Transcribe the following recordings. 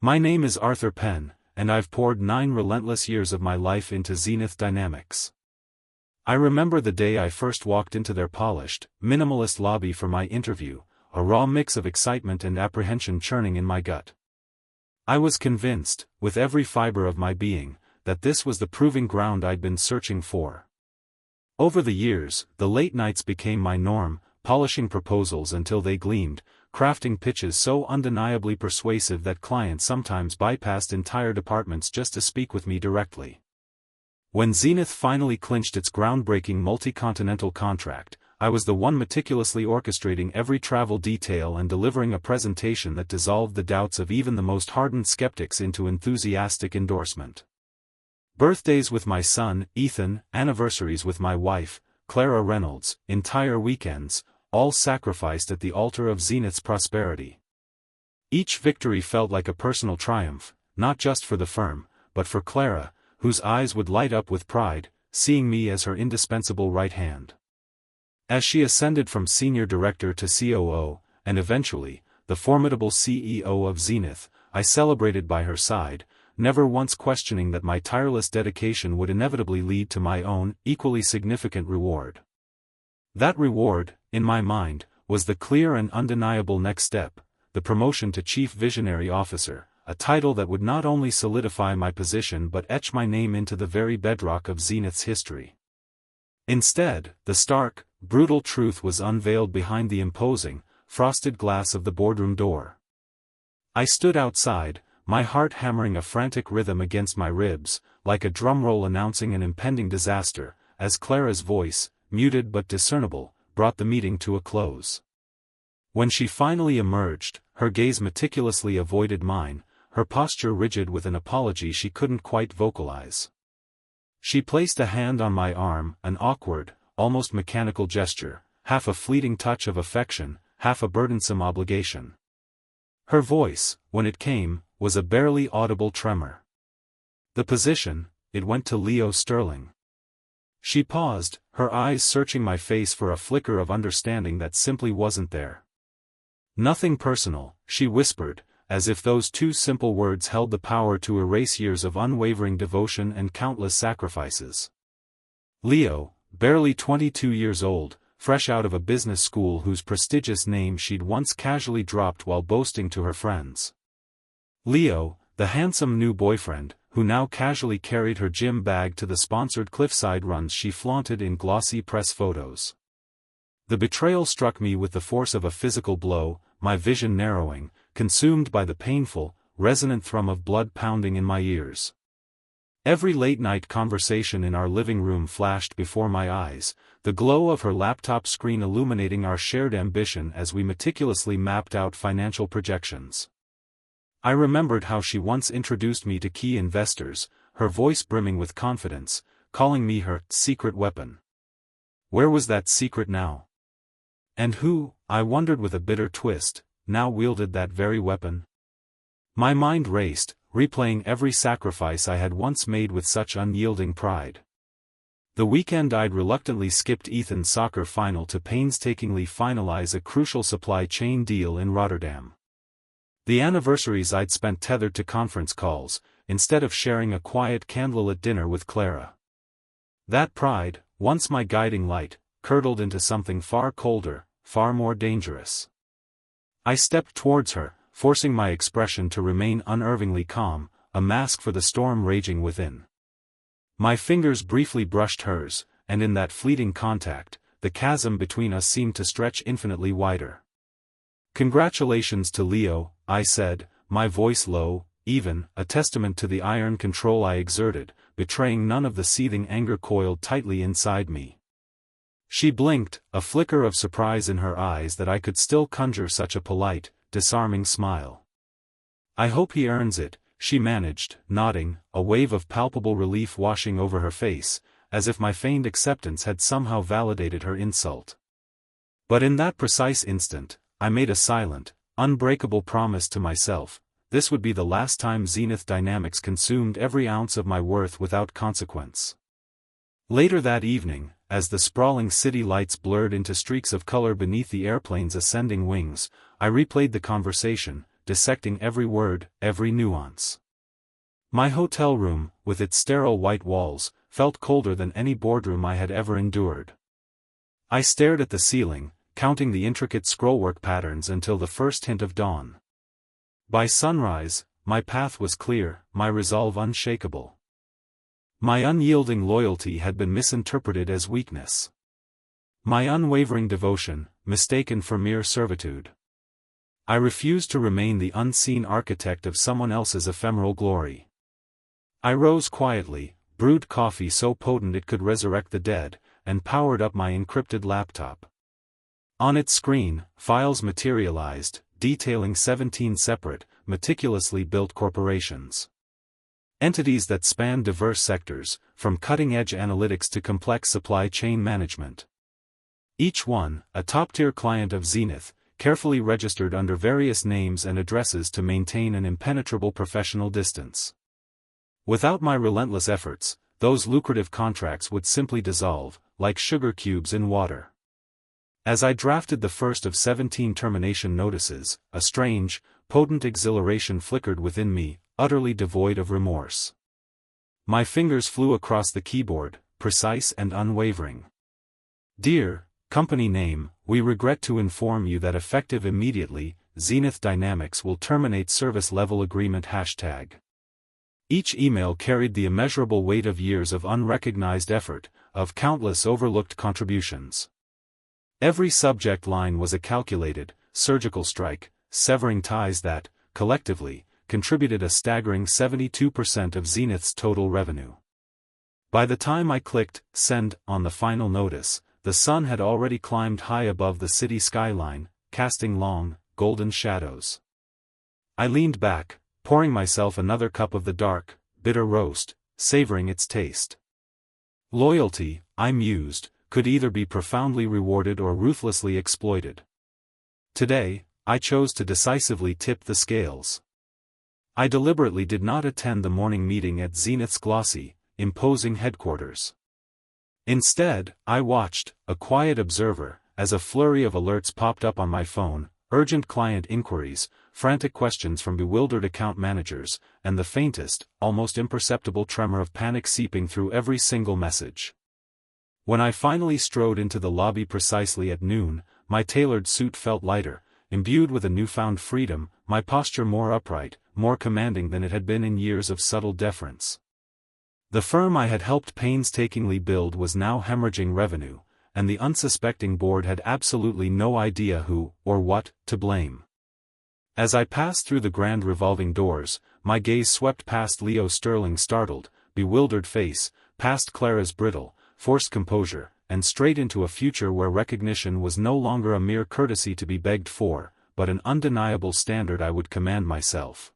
My name is Arthur Penn, and I've poured 9 relentless years of my life into Zenith Dynamics. I remember the day I first walked into their polished, minimalist lobby for my interview, a raw mix of excitement and apprehension churning in my gut. I was convinced, with every fiber of my being, that this was the proving ground I'd been searching for. Over the years, the late nights became my norm, polishing proposals until they gleamed, crafting pitches so undeniably persuasive that clients sometimes bypassed entire departments just to speak with me directly. When Zenith finally clinched its groundbreaking multi-continental contract, I was the one meticulously orchestrating every travel detail and delivering a presentation that dissolved the doubts of even the most hardened skeptics into enthusiastic endorsement. Birthdays with my son, Ethan, anniversaries with my wife, Clara Reynolds, entire weekends, all sacrificed at the altar of Zenith's prosperity. Each victory felt like a personal triumph, not just for the firm, but for Clara, whose eyes would light up with pride, seeing me as her indispensable right hand. As she ascended from senior director to COO, and eventually, the formidable CEO of Zenith, I celebrated by her side, never once questioning that my tireless dedication would inevitably lead to my own, equally significant reward. That reward, in my mind, was the clear and undeniable next step, the promotion to Chief Visionary Officer, a title that would not only solidify my position but etch my name into the very bedrock of Zenith's history. Instead, the stark, brutal truth was unveiled behind the imposing, frosted glass of the boardroom door. I stood outside, my heart hammering a frantic rhythm against my ribs, like a drumroll announcing an impending disaster, as Clara's voice, muted but discernible, brought the meeting to a close. When she finally emerged, her gaze meticulously avoided mine, her posture rigid with an apology she couldn't quite vocalize. She placed a hand on my arm, an awkward, almost mechanical gesture, half a fleeting touch of affection, half a burdensome obligation. Her voice, when it came, was a barely audible tremor. The position, it went to Leo Sterling. She paused, her eyes searching my face for a flicker of understanding that simply wasn't there. Nothing personal, she whispered, as if those 2 simple words held the power to erase years of unwavering devotion and countless sacrifices. Leo, barely 22 years old, fresh out of a business school whose prestigious name she'd once casually dropped while boasting to her friends. Leo, the handsome new boyfriend, who now casually carried her gym bag to the sponsored cliffside runs she flaunted in glossy press photos. The betrayal struck me with the force of a physical blow, my vision narrowing, consumed by the painful, resonant thrum of blood pounding in my ears. Every late-night conversation in our living room flashed before my eyes, the glow of her laptop screen illuminating our shared ambition as we meticulously mapped out financial projections. I remembered how she once introduced me to key investors, her voice brimming with confidence, calling me her secret weapon. Where was that secret now? And who, I wondered with a bitter twist, now wielded that very weapon? My mind raced, replaying every sacrifice I had once made with such unyielding pride. The weekend I'd reluctantly skipped Ethan's soccer final to painstakingly finalize a crucial supply chain deal in Rotterdam. The anniversaries I'd spent tethered to conference calls, instead of sharing a quiet candlelit dinner with Clara. That pride, once my guiding light, curdled into something far colder, far more dangerous. I stepped towards her, forcing my expression to remain unervingly calm, a mask for the storm raging within. My fingers briefly brushed hers, and in that fleeting contact, the chasm between us seemed to stretch infinitely wider. "Congratulations to Leo," I said, my voice low, even, a testament to the iron control I exerted, betraying none of the seething anger coiled tightly inside me. She blinked, a flicker of surprise in her eyes that I could still conjure such a polite, disarming smile. "I hope he earns it," she managed, nodding, a wave of palpable relief washing over her face, as if my feigned acceptance had somehow validated her insult. But in that precise instant, I made a silent, unbreakable promise to myself: this would be the last time Zenith Dynamics consumed every ounce of my worth without consequence. Later that evening, as the sprawling city lights blurred into streaks of color beneath the airplane's ascending wings, I replayed the conversation, dissecting every word, every nuance. My hotel room, with its sterile white walls, felt colder than any boardroom I had ever endured. I stared at the ceiling, counting the intricate scrollwork patterns until the first hint of dawn. By sunrise, my path was clear, my resolve unshakable. My unyielding loyalty had been misinterpreted as weakness. My unwavering devotion, mistaken for mere servitude. I refused to remain the unseen architect of someone else's ephemeral glory. I rose quietly, brewed coffee so potent it could resurrect the dead, and powered up my encrypted laptop. On its screen, files materialized, detailing 17 separate, meticulously built corporations. Entities that spanned diverse sectors, from cutting-edge analytics to complex supply chain management. Each one, a top-tier client of Zenith, carefully registered under various names and addresses to maintain an impenetrable professional distance. Without my relentless efforts, those lucrative contracts would simply dissolve, like sugar cubes in water. As I drafted the first of 17 termination notices, a strange, potent exhilaration flickered within me, utterly devoid of remorse. My fingers flew across the keyboard, precise and unwavering. Dear company name, we regret to inform you that effective immediately, Zenith Dynamics will terminate service level agreement #. Each email carried the immeasurable weight of years of unrecognized effort, of countless overlooked contributions. Every subject line was a calculated, surgical strike, severing ties that, collectively, contributed a staggering 72% of Zenith's total revenue. By the time I clicked send on the final notice, the sun had already climbed high above the city skyline, casting long, golden shadows. I leaned back, pouring myself another cup of the dark, bitter roast, savoring its taste. Loyalty, I mused, could either be profoundly rewarded or ruthlessly exploited. Today, I chose to decisively tip the scales. I deliberately did not attend the morning meeting at Zenith's glossy, imposing headquarters. Instead, I watched, a quiet observer, as a flurry of alerts popped up on my phone, urgent client inquiries, frantic questions from bewildered account managers, and the faintest, almost imperceptible tremor of panic seeping through every single message. When I finally strode into the lobby precisely at noon, my tailored suit felt lighter, imbued with a newfound freedom, my posture more upright, more commanding than it had been in years of subtle deference. The firm I had helped painstakingly build was now hemorrhaging revenue, and the unsuspecting board had absolutely no idea who, or what, to blame. As I passed through the grand revolving doors, my gaze swept past Leo Sterling's startled, bewildered face, past Clara's brittle, forced composure, and straight into a future where recognition was no longer a mere courtesy to be begged for, but an undeniable standard I would command myself.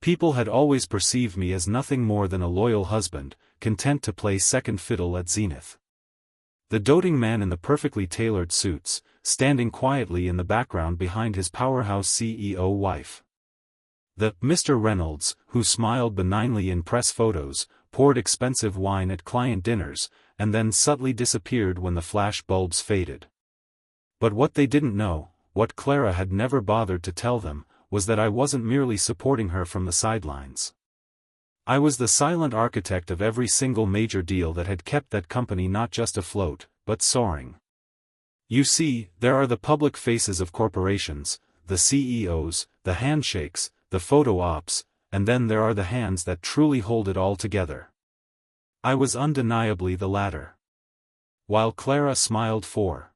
People had always perceived me as nothing more than a loyal husband, content to play second fiddle at Zenith. The doting man in the perfectly tailored suits, standing quietly in the background behind his powerhouse CEO wife. The Mr. Reynolds, who smiled benignly in press photos, poured expensive wine at client dinners, and then subtly disappeared when the flash bulbs faded. But what they didn't know, what Clara had never bothered to tell them, was that I wasn't merely supporting her from the sidelines. I was the silent architect of every single major deal that had kept that company not just afloat, but soaring. You see, there are the public faces of corporations, the CEOs, the handshakes, the photo ops, and then there are the hands that truly hold it all together. I was undeniably the latter. While Clara smiled for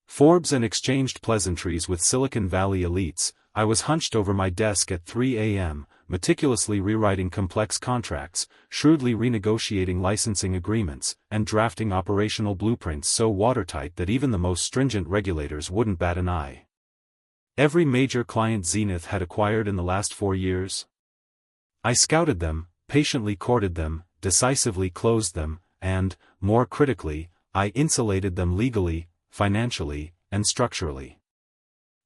Forbes and exchanged pleasantries with Silicon Valley elites, I was hunched over my desk at 3 a.m., meticulously rewriting complex contracts, shrewdly renegotiating licensing agreements, and drafting operational blueprints so watertight that even the most stringent regulators wouldn't bat an eye. Every major client Zenith had acquired in the last 4 years. I scouted them, patiently courted them, decisively closed them, and, more critically, I insulated them legally, financially, and structurally.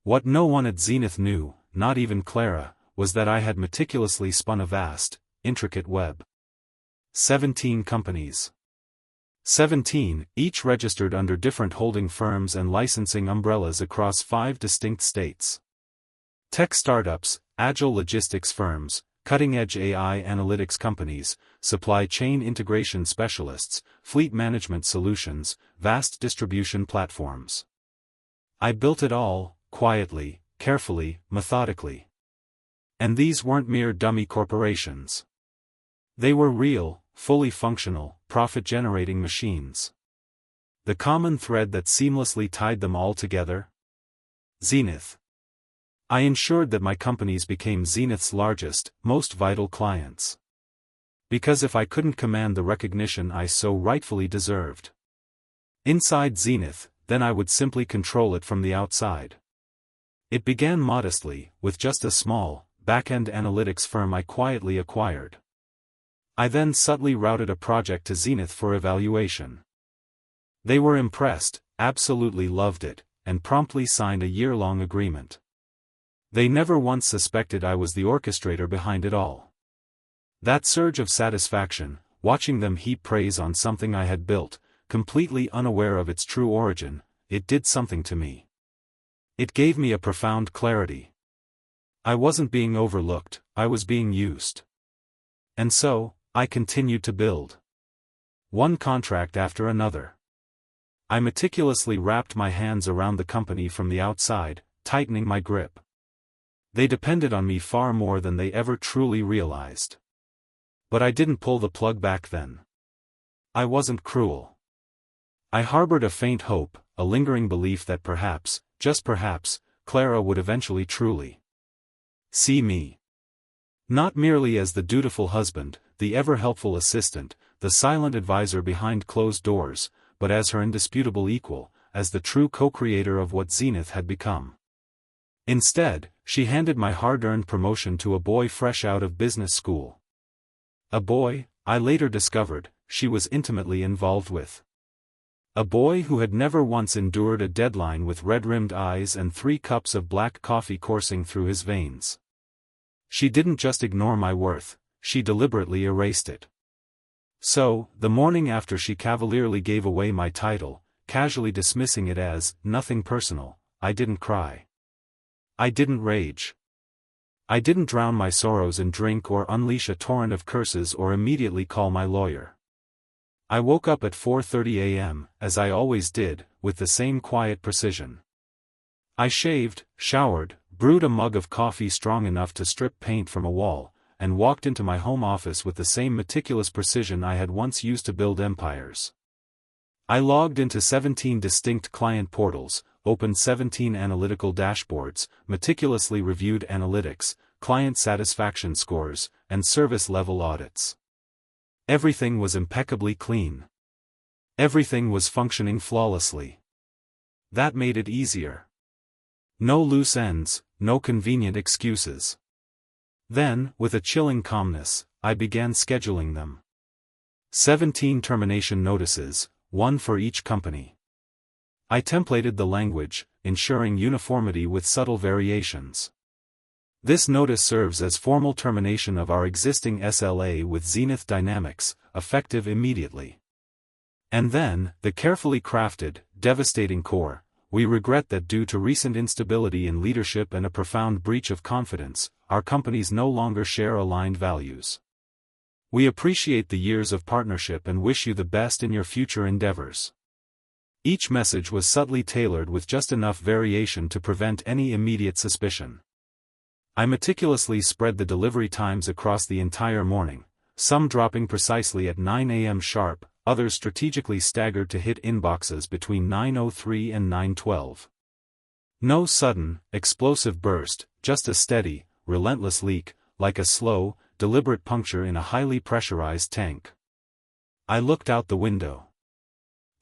What no one at Zenith knew, not even Clara, was that I had meticulously spun a vast, intricate web. 17 companies. 17, each registered under different holding firms and licensing umbrellas across 5 distinct states. Tech startups, agile logistics firms, cutting-edge AI analytics companies, supply chain integration specialists, fleet management solutions, vast distribution platforms. I built it all, quietly, carefully, methodically. And these weren't mere dummy corporations. They were real, fully functional, profit-generating machines. The common thread that seamlessly tied them all together? Zenith. I ensured that my companies became Zenith's largest, most vital clients. Because if I couldn't command the recognition I so rightfully deserved inside Zenith, then I would simply control it from the outside. It began modestly, with just a small, back-end analytics firm I quietly acquired. I then subtly routed a project to Zenith for evaluation. They were impressed, absolutely loved it, and promptly signed a year-long agreement. They never once suspected I was the orchestrator behind it all. That surge of satisfaction, watching them heap praise on something I had built, completely unaware of its true origin, it did something to me. It gave me a profound clarity. I wasn't being overlooked, I was being used. And so, I continued to build. One contract after another. I meticulously wrapped my hands around the company from the outside, tightening my grip. They depended on me far more than they ever truly realized. But I didn't pull the plug back then. I wasn't cruel. I harbored a faint hope, a lingering belief that perhaps, just perhaps, Clara would eventually truly see me. Not merely as the dutiful husband, the ever-helpful assistant, the silent advisor behind closed doors, but as her indisputable equal, as the true co-creator of what Zenith had become. Instead, she handed my hard-earned promotion to a boy fresh out of business school. A boy, I later discovered, she was intimately involved with. A boy who had never once endured a deadline with red-rimmed eyes and 3 cups of black coffee coursing through his veins. She didn't just ignore my worth, she deliberately erased it. So, the morning after she cavalierly gave away my title, casually dismissing it as nothing personal, I didn't cry. I didn't rage. I didn't drown my sorrows in drink or unleash a torrent of curses or immediately call my lawyer. I woke up at 4:30 a.m., as I always did, with the same quiet precision. I shaved, showered, brewed a mug of coffee strong enough to strip paint from a wall, and walked into my home office with the same meticulous precision I had once used to build empires. I logged into 17 distinct client portals, opened 17 analytical dashboards, meticulously reviewed analytics, client satisfaction scores, and service level audits. Everything was impeccably clean. Everything was functioning flawlessly. That made it easier. No loose ends, no convenient excuses. Then, with a chilling calmness, I began scheduling them. 17 termination notices, 1 for each company. I templated the language, ensuring uniformity with subtle variations. This notice serves as formal termination of our existing SLA with Zenith Dynamics, effective immediately. And then, the carefully crafted, devastating core, we regret that due to recent instability in leadership and a profound breach of confidence, our companies no longer share aligned values. We appreciate the years of partnership and wish you the best in your future endeavors. Each message was subtly tailored with just enough variation to prevent any immediate suspicion. I meticulously spread the delivery times across the entire morning, some dropping precisely at 9 a.m. sharp, others strategically staggered to hit inboxes between 9:03 and 9:12. No sudden, explosive burst, just a steady, relentless leak, like a slow, deliberate puncture in a highly pressurized tank. I looked out the window.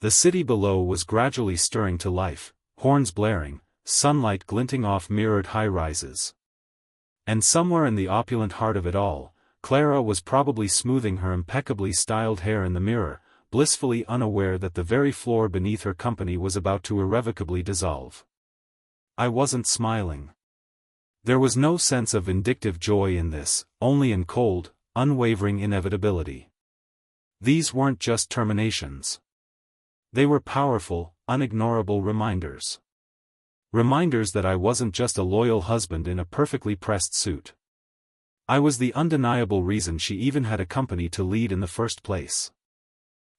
The city below was gradually stirring to life, horns blaring, sunlight glinting off mirrored high-rises. And somewhere in the opulent heart of it all, Clara was probably smoothing her impeccably styled hair in the mirror, blissfully unaware that the very floor beneath her company was about to irrevocably dissolve. I wasn't smiling. There was no sense of vindictive joy in this, only in cold, unwavering inevitability. These weren't just terminations. They were powerful, unignorable reminders. Reminders that I wasn't just a loyal husband in a perfectly pressed suit. I was the undeniable reason she even had a company to lead in the first place.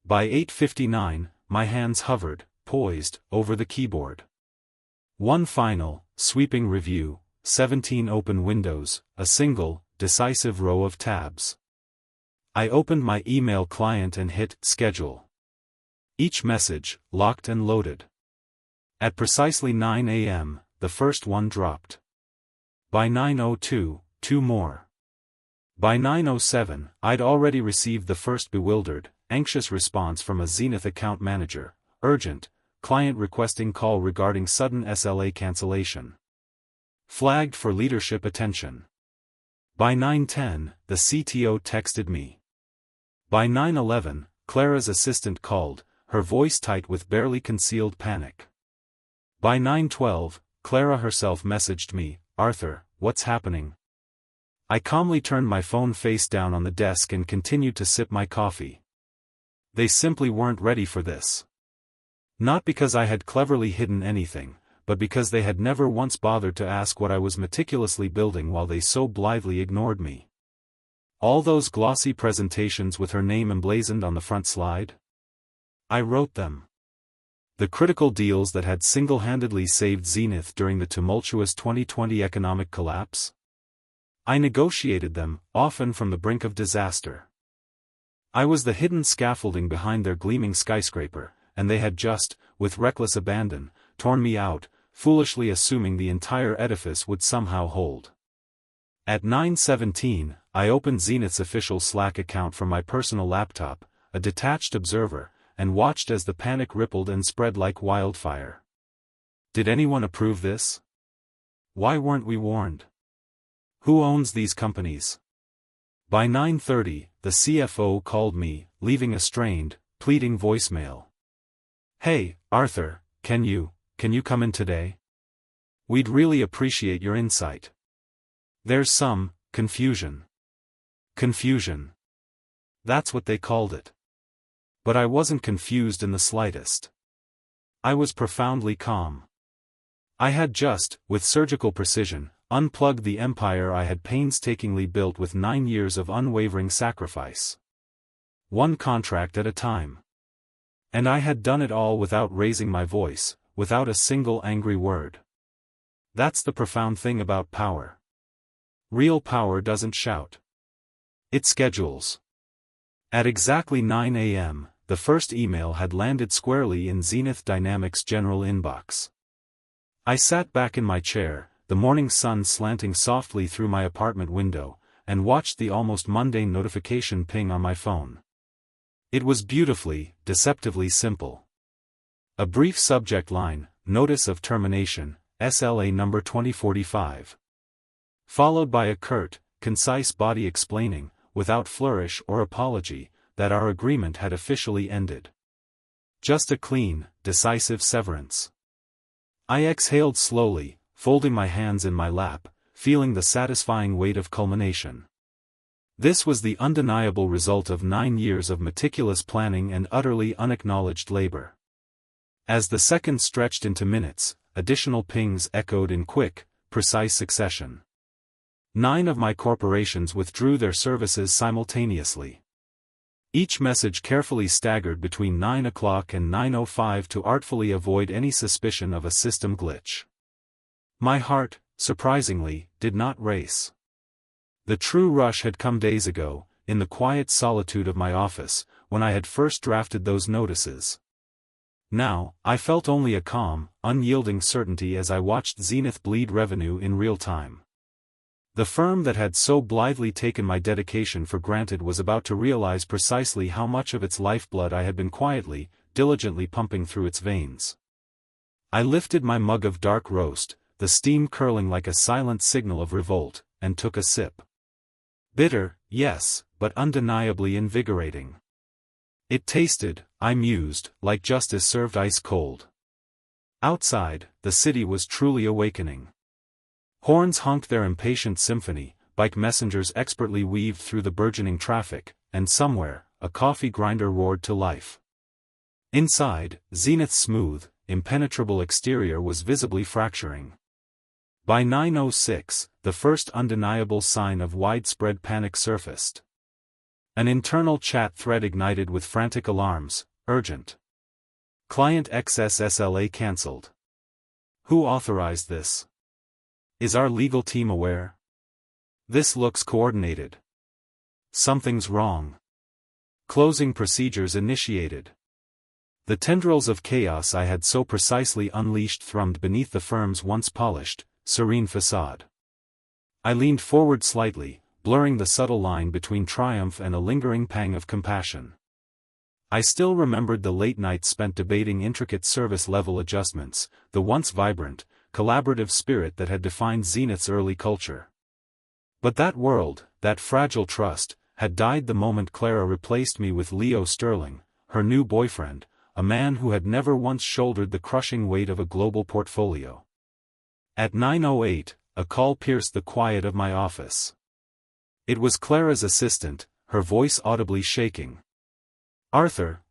By 8:59, my hands hovered, poised, over the keyboard. One final, sweeping review, 17 open windows, a single, decisive row of tabs. I opened my email client and hit schedule. Each message, locked and loaded. At precisely 9 a.m., the first one dropped. By 9:02, two more. By 9:07, I'd already received the first bewildered, anxious response from a Zenith account manager: urgent, client requesting call regarding sudden SLA cancellation. Flagged for leadership attention. By 9:10, the CTO texted me. By 9:11, Clara's assistant called, her voice tight with barely concealed panic. By 9:12, Clara herself messaged me, "Arthur, what's happening?" I calmly turned my phone face down on the desk and continued to sip my coffee. They simply weren't ready for this. Not because I had cleverly hidden anything, but because they had never once bothered to ask what I was meticulously building while they so blithely ignored me. All those glossy presentations with her name emblazoned on the front slide? I wrote them. The critical deals that had single-handedly saved Zenith during the tumultuous 2020 economic collapse? I negotiated them, often from the brink of disaster. I was the hidden scaffolding behind their gleaming skyscraper, and they had just, with reckless abandon, torn me out, foolishly assuming the entire edifice would somehow hold. At 9:17, I opened Zenith's official Slack account from my personal laptop, a detached observer, and watched as the panic rippled and spread like wildfire. Did anyone approve this? Why weren't we warned? Who owns these companies? By 9:30, the CFO called me, leaving a strained, pleading voicemail. "Hey, Arthur, can you come in today? We'd really appreciate your insight. There's some confusion." Confusion. That's what they called it. But I wasn't confused in the slightest. I was profoundly calm. I had just, with surgical precision, unplugged the empire I had painstakingly built with 9 years of unwavering sacrifice. One contract at a time. And I had done it all without raising my voice, without a single angry word. That's the profound thing about power. Real power doesn't shout. It schedules. At exactly 9 a.m., the first email had landed squarely in Zenith Dynamics' general inbox. I sat back in my chair, the morning sun slanting softly through my apartment window, and watched the almost mundane notification ping on my phone. It was beautifully, deceptively simple. A brief subject line, Notice of Termination, SLA number 2045. Followed by a curt, concise body explaining, without flourish or apology, that our agreement had officially ended. Just a clean, decisive severance. I exhaled slowly, folding my hands in my lap, feeling the satisfying weight of culmination. This was the undeniable result of 9 years of meticulous planning and utterly unacknowledged labor. As the seconds stretched into minutes, additional pings echoed in quick, precise succession. 9 of my corporations withdrew their services simultaneously. Each message carefully staggered between 9 o'clock and 9:05 to artfully avoid any suspicion of a system glitch. My heart, surprisingly, did not race. The true rush had come days ago, in the quiet solitude of my office, when I had first drafted those notices. Now, I felt only a calm, unyielding certainty as I watched Zenith bleed revenue in real time. The firm that had so blithely taken my dedication for granted was about to realize precisely how much of its lifeblood I had been quietly, diligently pumping through its veins. I lifted my mug of dark roast, the steam curling like a silent signal of revolt, and took a sip. Bitter, yes, but undeniably invigorating. It tasted, I mused, like justice served ice cold. Outside, the city was truly awakening. Horns honked their impatient symphony, bike messengers expertly weaved through the burgeoning traffic, and somewhere, a coffee grinder roared to life. Inside, Zenith's smooth, impenetrable exterior was visibly fracturing. By 9:06, the first undeniable sign of widespread panic surfaced. An internal chat thread ignited with frantic alarms: urgent. Client XS SLA cancelled. Who authorized this? Is our legal team aware? This looks coordinated. Something's wrong. Closing procedures initiated. The tendrils of chaos I had so precisely unleashed thrummed beneath the firm's once polished, serene facade. I leaned forward slightly, blurring the subtle line between triumph and a lingering pang of compassion. I still remembered the late nights spent debating intricate service-level adjustments, the once vibrant, collaborative spirit that had defined Zenith's early culture. But that world, that fragile trust, had died the moment Clara replaced me with Leo Sterling, her new boyfriend, a man who had never once shouldered the crushing weight of a global portfolio. At 9:08, a call pierced the quiet of my office. It was Clara's assistant, her voice audibly shaking. Arthur,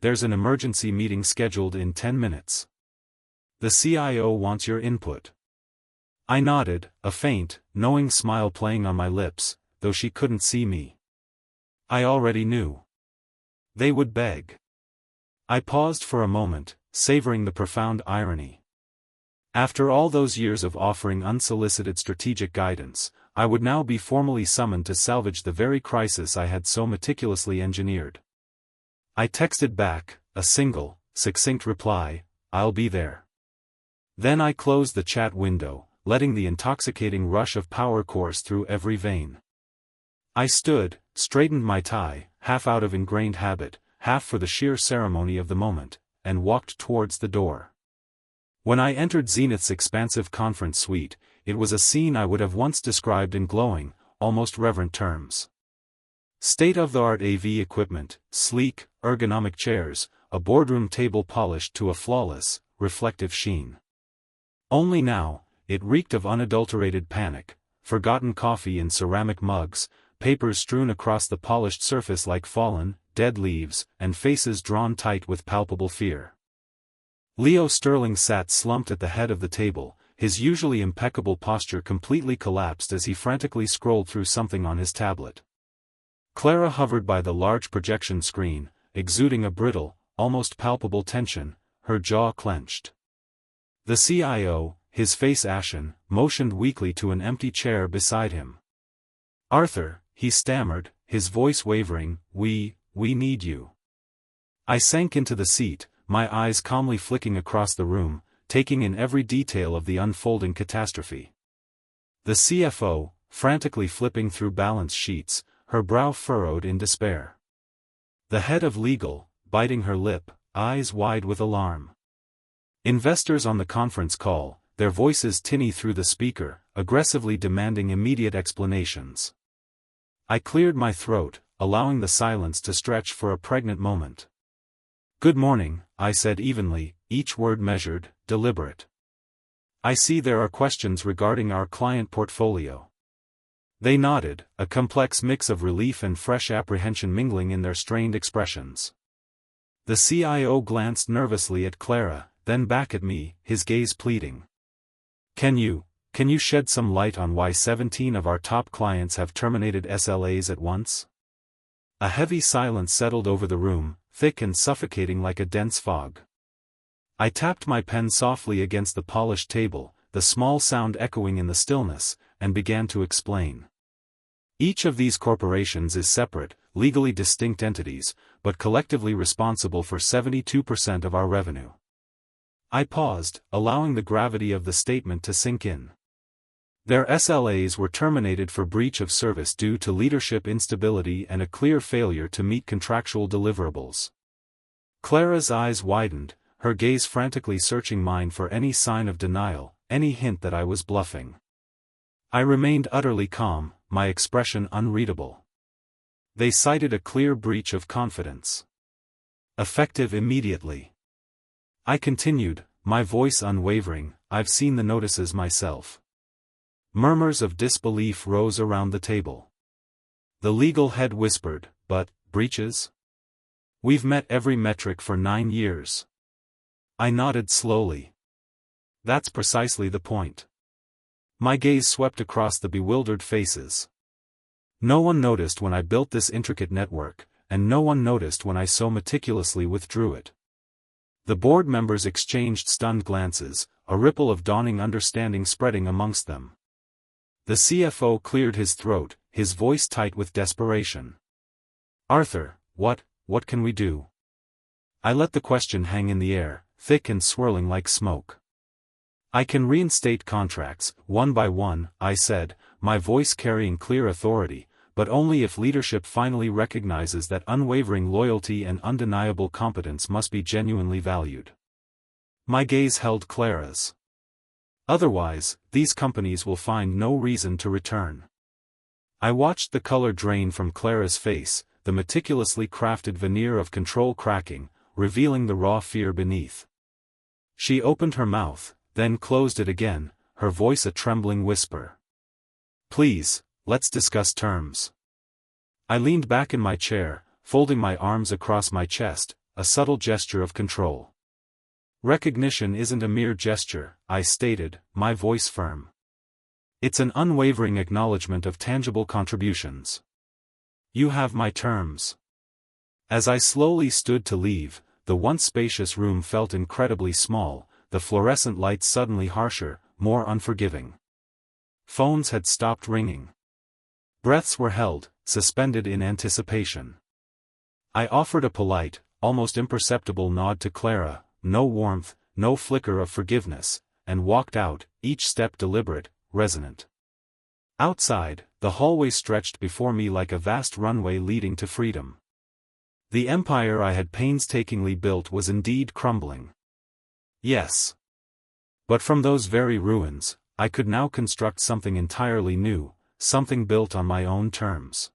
there's an emergency meeting scheduled in 10 minutes. The CIO wants your input. I nodded, a faint, knowing smile playing on my lips, though she couldn't see me. I already knew. They would beg. I paused for a moment, savoring the profound irony. After all those years of offering unsolicited strategic guidance, I would now be formally summoned to salvage the very crisis I had so meticulously engineered. I texted back, a single, succinct reply: I'll be there. Then I closed the chat window, letting the intoxicating rush of power course through every vein. I stood, straightened my tie, half out of ingrained habit, half for the sheer ceremony of the moment, and walked towards the door. When I entered Zenith's expansive conference suite, it was a scene I would have once described in glowing, almost reverent terms. State-of-the-art AV equipment, sleek, ergonomic chairs, a boardroom table polished to a flawless, reflective sheen. Only now, it reeked of unadulterated panic, forgotten coffee in ceramic mugs, papers strewn across the polished surface like fallen, dead leaves, and faces drawn tight with palpable fear. Leo Sterling sat slumped at the head of the table, his usually impeccable posture completely collapsed as he frantically scrolled through something on his tablet. Clara hovered by the large projection screen, exuding a brittle, almost palpable tension, her jaw clenched. The CIO, his face ashen, motioned weakly to an empty chair beside him. Arthur, he stammered, his voice wavering, we need you. I sank into the seat, my eyes calmly flicking across the room, taking in every detail of the unfolding catastrophe. The CFO, frantically flipping through balance sheets, her brow furrowed in despair. The head of legal, biting her lip, eyes wide with alarm. Investors on the conference call, their voices tinny through the speaker, aggressively demanding immediate explanations. I cleared my throat, allowing the silence to stretch for a pregnant moment. Good morning, I said evenly, each word measured, deliberate. I see there are questions regarding our client portfolio. They nodded, a complex mix of relief and fresh apprehension mingling in their strained expressions. The CIO glanced nervously at Clara, then back at me, his gaze pleading. Can you shed some light on why 17 of our top clients have terminated SLAs at once? A heavy silence settled over the room, thick and suffocating like a dense fog. I tapped my pen softly against the polished table, the small sound echoing in the stillness, and began to explain. Each of these corporations is separate, legally distinct entities, but collectively responsible for 72% of our revenue. I paused, allowing the gravity of the statement to sink in. Their SLAs were terminated for breach of service due to leadership instability and a clear failure to meet contractual deliverables. Clara's eyes widened, her gaze frantically searching mine for any sign of denial, any hint that I was bluffing. I remained utterly calm, my expression unreadable. They cited a clear breach of confidence. Effective immediately. I continued, my voice unwavering, I've seen the notices myself. Murmurs of disbelief rose around the table. The legal head whispered, but, breaches? We've met every metric for 9 years. I nodded slowly. That's precisely the point. My gaze swept across the bewildered faces. No one noticed when I built this intricate network, and no one noticed when I so meticulously withdrew it. The board members exchanged stunned glances, a ripple of dawning understanding spreading amongst them. The CFO cleared his throat, his voice tight with desperation. Arthur, what can we do? I let the question hang in the air, thick and swirling like smoke. I can reinstate contracts, one by one, I said, my voice carrying clear authority, but only if leadership finally recognizes that unwavering loyalty and undeniable competence must be genuinely valued. My gaze held Clara's. Otherwise, these companies will find no reason to return. I watched the color drain from Clara's face, the meticulously crafted veneer of control cracking, revealing the raw fear beneath. She opened her mouth, then closed it again, her voice a trembling whisper. Please, let's discuss terms. I leaned back in my chair, folding my arms across my chest, a subtle gesture of control. Recognition isn't a mere gesture, I stated, my voice firm. It's an unwavering acknowledgement of tangible contributions. You have my terms. As I slowly stood to leave, the once spacious room felt incredibly small, the fluorescent lights suddenly harsher, more unforgiving. Phones had stopped ringing. Breaths were held, suspended in anticipation. I offered a polite, almost imperceptible nod to Clara, no warmth, no flicker of forgiveness, and walked out, each step deliberate, resonant. Outside, the hallway stretched before me like a vast runway leading to freedom. The empire I had painstakingly built was indeed crumbling. Yes. But from those very ruins, I could now construct something entirely new, something built on my own terms.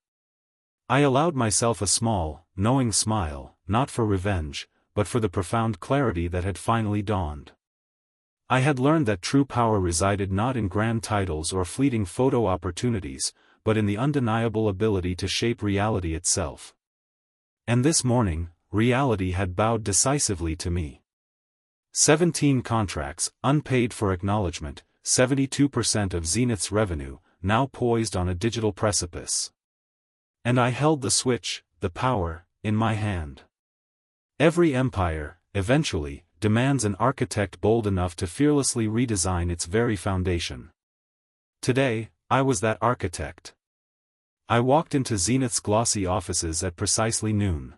I allowed myself a small, knowing smile, not for revenge, but for the profound clarity that had finally dawned. I had learned that true power resided not in grand titles or fleeting photo opportunities, but in the undeniable ability to shape reality itself. And this morning, reality had bowed decisively to me. 17 contracts, unpaid for acknowledgement, 72% of Zenith's revenue, now poised on a digital precipice. And I held the switch, the power, in my hand. Every empire, eventually, demands an architect bold enough to fearlessly redesign its very foundation. Today, I was that architect. I walked into Zenith's glossy offices at precisely noon.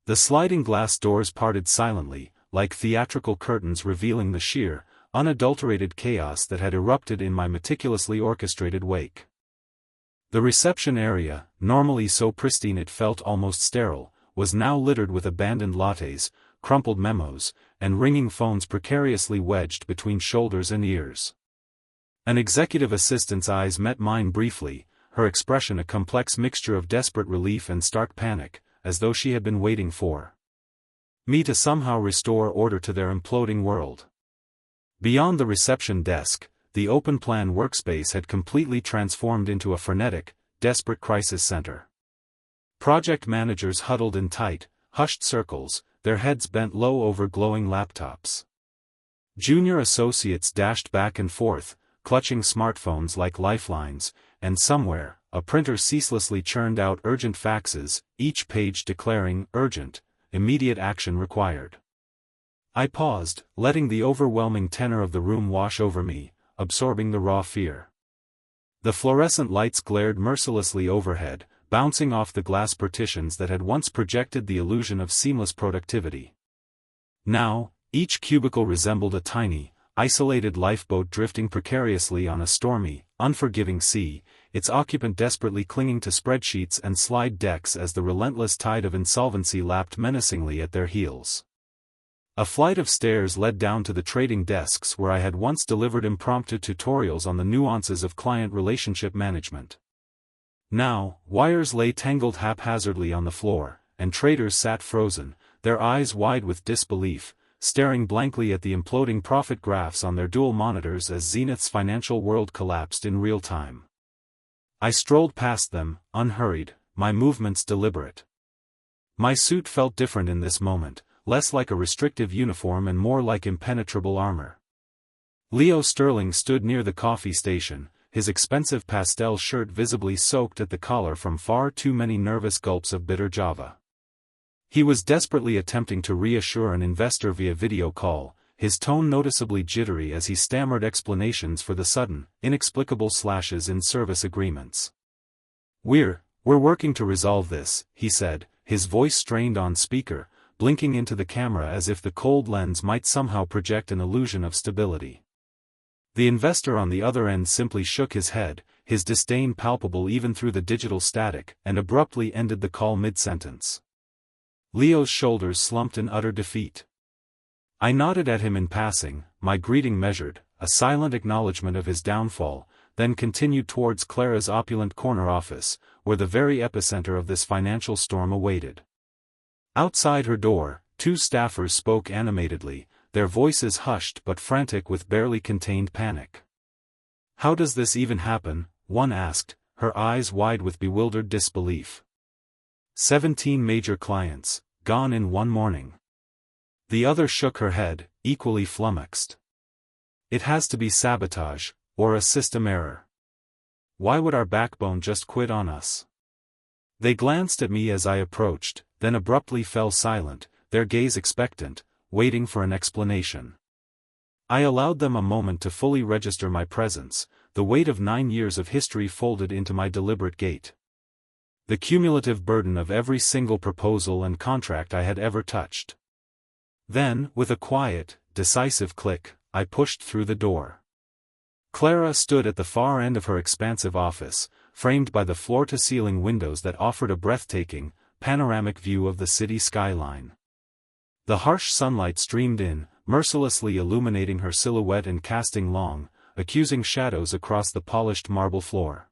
The sliding glass doors parted silently, like theatrical curtains revealing the sheer, unadulterated chaos that had erupted in my meticulously orchestrated wake. The reception area, normally so pristine it felt almost sterile, was now littered with abandoned lattes, crumpled memos, and ringing phones precariously wedged between shoulders and ears. An executive assistant's eyes met mine briefly, her expression a complex mixture of desperate relief and stark panic, as though she had been waiting for me to somehow restore order to their imploding world. Beyond the reception desk, the open-plan workspace had completely transformed into a frenetic, desperate crisis center. Project managers huddled in tight, hushed circles, their heads bent low over glowing laptops. Junior associates dashed back and forth, clutching smartphones like lifelines, and somewhere, a printer ceaselessly churned out urgent faxes, each page declaring urgent, immediate action required. I paused, letting the overwhelming tenor of the room wash over me, absorbing the raw fear. The fluorescent lights glared mercilessly overhead, bouncing off the glass partitions that had once projected the illusion of seamless productivity. Now, each cubicle resembled a tiny, isolated lifeboat drifting precariously on a stormy, unforgiving sea, its occupant desperately clinging to spreadsheets and slide decks as the relentless tide of insolvency lapped menacingly at their heels. A flight of stairs led down to the trading desks where I had once delivered impromptu tutorials on the nuances of client relationship management. Now, wires lay tangled haphazardly on the floor, and traders sat frozen, their eyes wide with disbelief, staring blankly at the imploding profit graphs on their dual monitors as Zenith's financial world collapsed in real time. I strolled past them, unhurried, my movements deliberate. My suit felt different in this moment, less like a restrictive uniform and more like impenetrable armor. Leo Sterling stood near the coffee station, his expensive pastel shirt visibly soaked at the collar from far too many nervous gulps of bitter Java. He was desperately attempting to reassure an investor via video call, his tone noticeably jittery as he stammered explanations for the sudden, inexplicable slashes in service agreements. We're working to resolve this, he said, his voice strained on speaker, blinking into the camera as if the cold lens might somehow project an illusion of stability. The investor on the other end simply shook his head, his disdain palpable even through the digital static, and abruptly ended the call mid-sentence. Leo's shoulders slumped in utter defeat. I nodded at him in passing, my greeting measured, a silent acknowledgement of his downfall, then continued towards Clara's opulent corner office, where the very epicenter of this financial storm awaited. Outside her door, two staffers spoke animatedly, their voices hushed but frantic with barely contained panic. "How does this even happen?" one asked, her eyes wide with bewildered disbelief. 17 major clients, gone in one morning. The other shook her head, equally flummoxed. "It has to be sabotage, or a system error. Why would our backbone just quit on us?" They glanced at me as I approached, then abruptly fell silent, their gaze expectant, waiting for an explanation. I allowed them a moment to fully register my presence, the weight of 9 years of history folded into my deliberate gait. The cumulative burden of every single proposal and contract I had ever touched. Then, with a quiet, decisive click, I pushed through the door. Clara stood at the far end of her expansive office, framed by the floor-to-ceiling windows that offered a breathtaking, panoramic view of the city skyline. The harsh sunlight streamed in, mercilessly illuminating her silhouette and casting long, accusing shadows across the polished marble floor.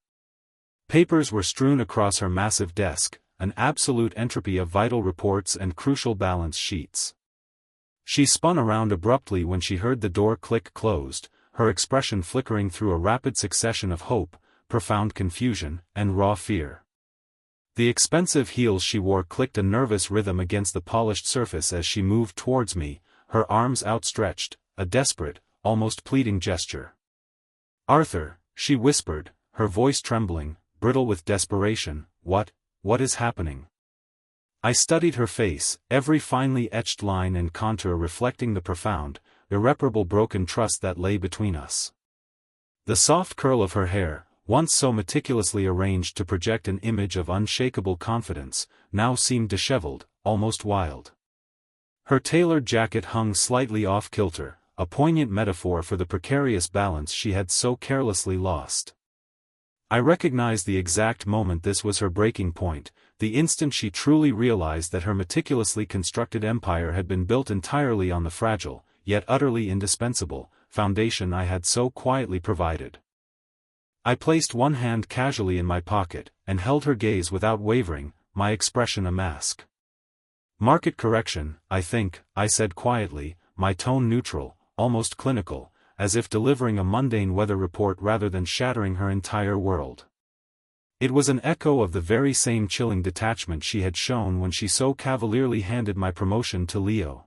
Papers were strewn across her massive desk, an absolute entropy of vital reports and crucial balance sheets. She spun around abruptly when she heard the door click closed, her expression flickering through a rapid succession of hope, profound confusion, and raw fear. The expensive heels she wore clicked a nervous rhythm against the polished surface as she moved towards me, her arms outstretched, a desperate, almost pleading gesture. "Arthur," she whispered, her voice trembling, brittle with desperation, what is happening?" I studied her face, every finely etched line and contour reflecting the profound, irreparable broken trust that lay between us. The soft curl of her hair, once so meticulously arranged to project an image of unshakable confidence, now seemed disheveled, almost wild. Her tailored jacket hung slightly off-kilter, a poignant metaphor for the precarious balance she had so carelessly lost. I recognized the exact moment this was her breaking point, the instant she truly realized that her meticulously constructed empire had been built entirely on the fragile, yet utterly indispensable, foundation I had so quietly provided. I placed one hand casually in my pocket, and held her gaze without wavering, my expression a mask. "Market correction, I think," I said quietly, my tone neutral, almost clinical, as if delivering a mundane weather report rather than shattering her entire world. It was an echo of the very same chilling detachment she had shown when she so cavalierly handed my promotion to Leo.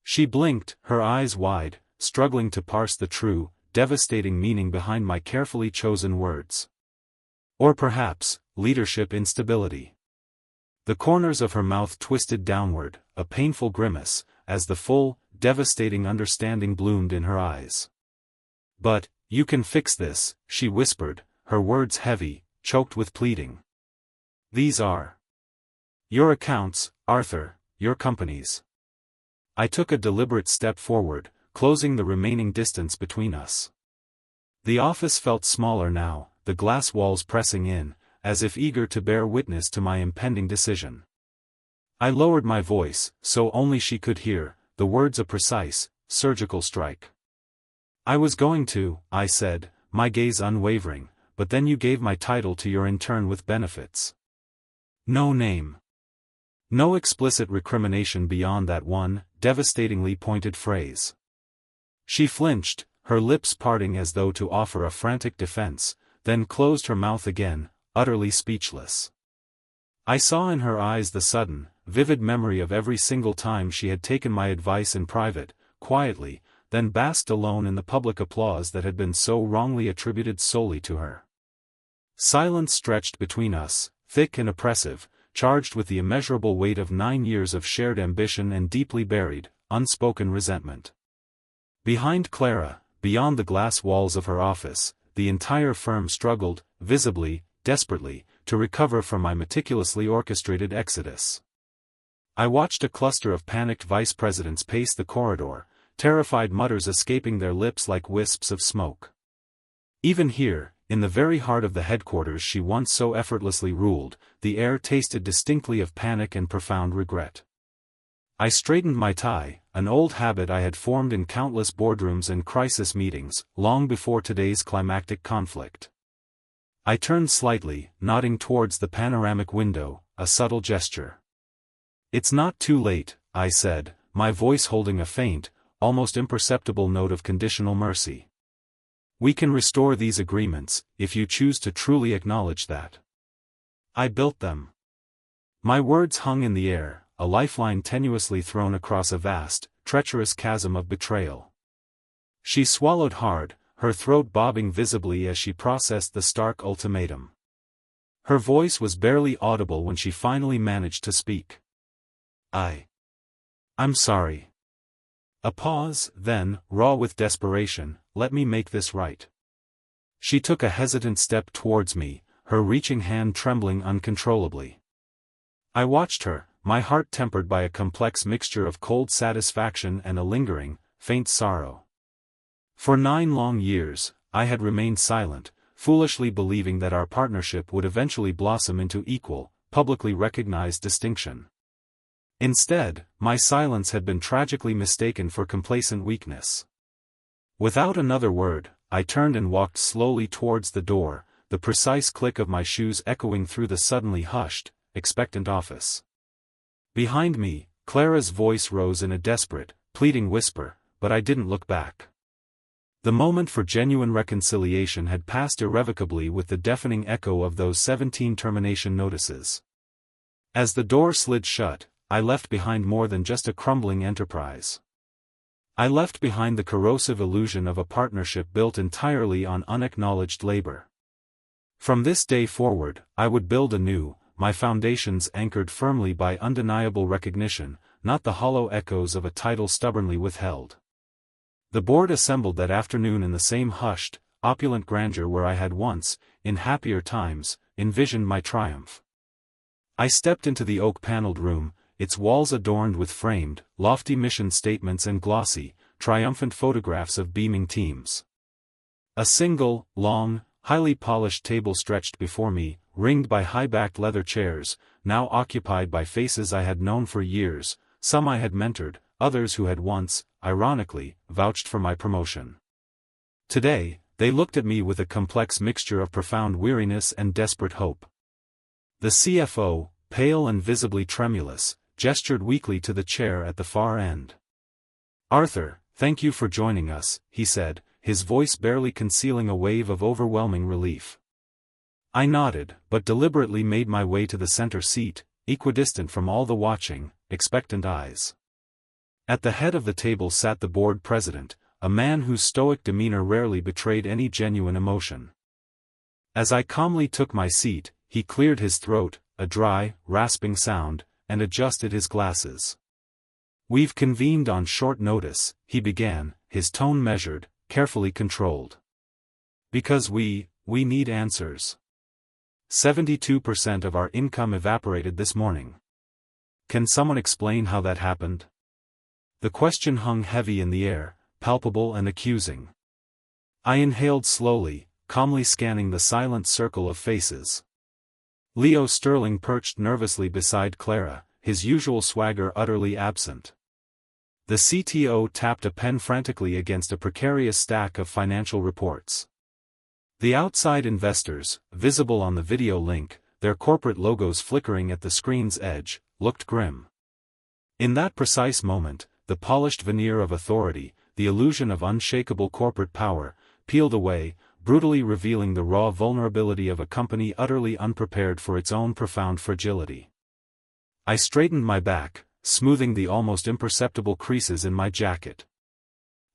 She blinked, her eyes wide, struggling to parse the true, devastating meaning behind my carefully chosen words. Or perhaps, leadership instability. The corners of her mouth twisted downward, a painful grimace, as the full, devastating understanding bloomed in her eyes. "But, you can fix this," she whispered, her words heavy, choked with pleading. "These are your accounts, Arthur, your company's." I took a deliberate step forward, closing the remaining distance between us. The office felt smaller now, the glass walls pressing in, as if eager to bear witness to my impending decision. I lowered my voice, so only she could hear, the words a precise, surgical strike. "I was going to," I said, my gaze unwavering, "but then you gave my title to your intern with benefits. No name. No explicit recrimination beyond that one, devastatingly pointed phrase." She flinched, her lips parting as though to offer a frantic defense, then closed her mouth again, utterly speechless. I saw in her eyes the sudden, vivid memory of every single time she had taken my advice in private, quietly, then basked alone in the public applause that had been so wrongly attributed solely to her. Silence stretched between us, thick and oppressive, charged with the immeasurable weight of 9 years of shared ambition and deeply buried, unspoken resentment. Behind Clara, beyond the glass walls of her office, the entire firm struggled, visibly, desperately, to recover from my meticulously orchestrated exodus. I watched a cluster of panicked vice presidents pace the corridor, terrified mutters escaping their lips like wisps of smoke. Even here, in the very heart of the headquarters she once so effortlessly ruled, the air tasted distinctly of panic and profound regret. I straightened my tie, an old habit I had formed in countless boardrooms and crisis meetings, long before today's climactic conflict. I turned slightly, nodding towards the panoramic window, a subtle gesture. "It's not too late," I said, my voice holding a faint, almost imperceptible note of conditional mercy. "We can restore these agreements, if you choose to truly acknowledge that. I built them." My words hung in the air, a lifeline tenuously thrown across a vast, treacherous chasm of betrayal. She swallowed hard, her throat bobbing visibly as she processed the stark ultimatum. Her voice was barely audible when she finally managed to speak. I'm sorry." A pause, then, raw with desperation, "Let me make this right." She took a hesitant step towards me, her reaching hand trembling uncontrollably. I watched her, my heart tempered by a complex mixture of cold satisfaction and a lingering, faint sorrow. For 9 long years, I had remained silent, foolishly believing that our partnership would eventually blossom into equal, publicly recognized distinction. Instead, my silence had been tragically mistaken for complacent weakness. Without another word, I turned and walked slowly towards the door, the precise click of my shoes echoing through the suddenly hushed, expectant office. Behind me, Clara's voice rose in a desperate, pleading whisper, but I didn't look back. The moment for genuine reconciliation had passed irrevocably with the deafening echo of those 17 termination notices. As the door slid shut, I left behind more than just a crumbling enterprise. I left behind the corrosive illusion of a partnership built entirely on unacknowledged labor. From this day forward, I would build anew, my foundations anchored firmly by undeniable recognition, not the hollow echoes of a title stubbornly withheld. The board assembled that afternoon in the same hushed, opulent grandeur where I had once, in happier times, envisioned my triumph. I stepped into the oak-paneled room, its walls adorned with framed, lofty mission statements and glossy, triumphant photographs of beaming teams. A single, long, highly polished table stretched before me, ringed by high-backed leather chairs, now occupied by faces I had known for years, some I had mentored, others who had once, ironically, vouched for my promotion. Today, they looked at me with a complex mixture of profound weariness and desperate hope. The CFO, pale and visibly tremulous, gestured weakly to the chair at the far end. "Arthur, thank you for joining us," he said, his voice barely concealing a wave of overwhelming relief. I nodded, but deliberately made my way to the center seat, equidistant from all the watching, expectant eyes. At the head of the table sat the board president, a man whose stoic demeanor rarely betrayed any genuine emotion. As I calmly took my seat, he cleared his throat, a dry, rasping sound, and adjusted his glasses. "We've convened on short notice," he began, his tone measured, carefully controlled. "Because we need answers. 72% of our income evaporated this morning. Can someone explain how that happened?" The question hung heavy in the air, palpable and accusing. I inhaled slowly, calmly scanning the silent circle of faces. Leo Sterling perched nervously beside Clara, his usual swagger utterly absent. The CTO tapped a pen frantically against a precarious stack of financial reports. The outside investors, visible on the video link, their corporate logos flickering at the screen's edge, looked grim. In that precise moment, the polished veneer of authority, the illusion of unshakable corporate power, peeled away, brutally revealing the raw vulnerability of a company utterly unprepared for its own profound fragility. I straightened my back, smoothing the almost imperceptible creases in my jacket.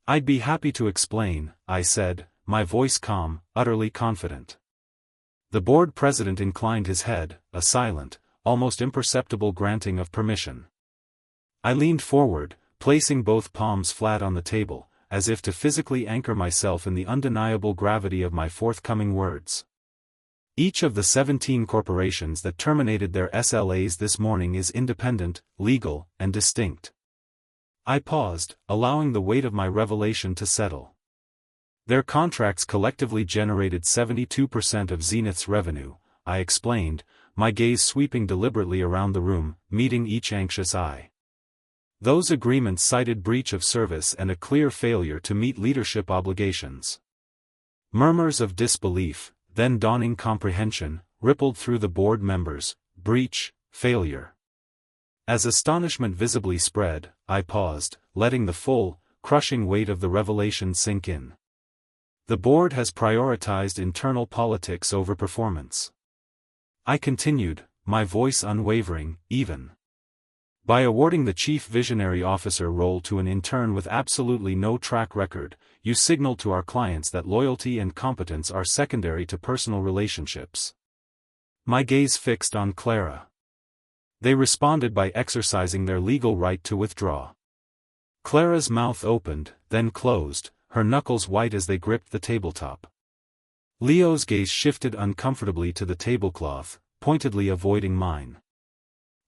"I'd be happy to explain," I said, my voice calm, utterly confident. The board president inclined his head, a silent, almost imperceptible granting of permission. I leaned forward, placing both palms flat on the table, as if to physically anchor myself in the undeniable gravity of my forthcoming words. Each of the 17 corporations that terminated their SLAs this morning is independent, legal, and distinct. I paused, allowing the weight of my revelation to settle. Their contracts collectively generated 72% of Zenith's revenue, I explained, my gaze sweeping deliberately around the room, meeting each anxious eye. Those agreements cited breach of service and a clear failure to meet leadership obligations. Murmurs of disbelief, then dawning comprehension, rippled through the board members. Breach, failure. As astonishment visibly spread, I paused, letting the full, crushing weight of the revelation sink in. The board has prioritized internal politics over performance. I continued, my voice unwavering, even. By awarding the chief visionary officer role to an intern with absolutely no track record, you signaled to our clients that loyalty and competence are secondary to personal relationships. My gaze fixed on Clara. They responded by exercising their legal right to withdraw. Clara's mouth opened, then closed, her knuckles white as they gripped the tabletop. Leo's gaze shifted uncomfortably to the tablecloth, pointedly avoiding mine.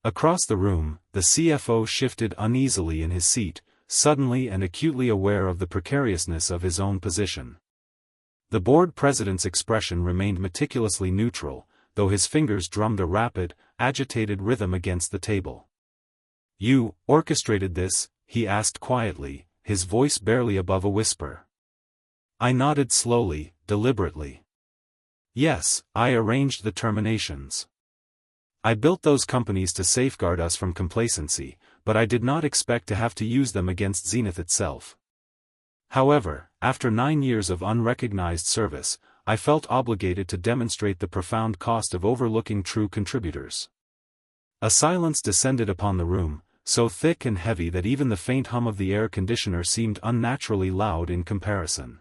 Across the room, the CFO shifted uneasily in his seat, suddenly and acutely aware of the precariousness of his own position. The board president's expression remained meticulously neutral, though his fingers drummed a rapid, agitated rhythm against the table. "You orchestrated this?" he asked quietly, his voice barely above a whisper. I nodded slowly, deliberately. "Yes, I arranged the terminations. I built those companies to safeguard us from complacency, but I did not expect to have to use them against Zenith itself. However, after 9 years of unrecognized service, I felt obligated to demonstrate the profound cost of overlooking true contributors." A silence descended upon the room, so thick and heavy that even the faint hum of the air conditioner seemed unnaturally loud in comparison.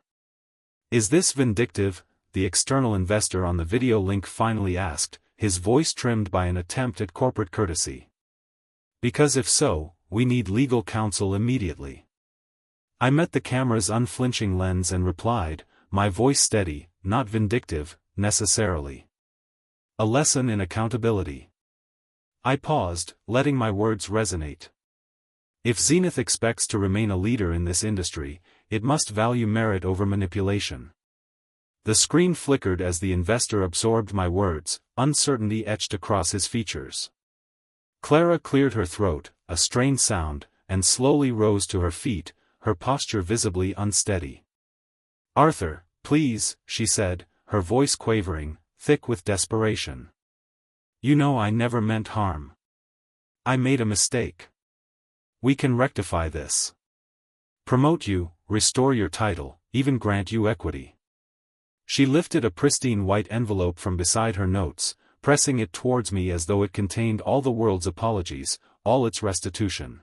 "Is this vindictive?" the external investor on the video link finally asked, his voice trimmed by an attempt at corporate courtesy. "Because if so, we need legal counsel immediately." I met the camera's unflinching lens and replied, my voice steady, "Not vindictive, necessarily. A lesson in accountability." I paused, letting my words resonate. If Zenith expects to remain a leader in this industry, it must value merit over manipulation. The screen flickered as the investor absorbed my words, uncertainty etched across his features. Clara cleared her throat, a strained sound, and slowly rose to her feet, her posture visibly unsteady. "Arthur, please," she said, her voice quavering, thick with desperation. "You know I never meant harm. I made a mistake. We can rectify this. Promote you, restore your title, even grant you equity." She lifted a pristine white envelope from beside her notes, pressing it towards me as though it contained all the world's apologies, all its restitution.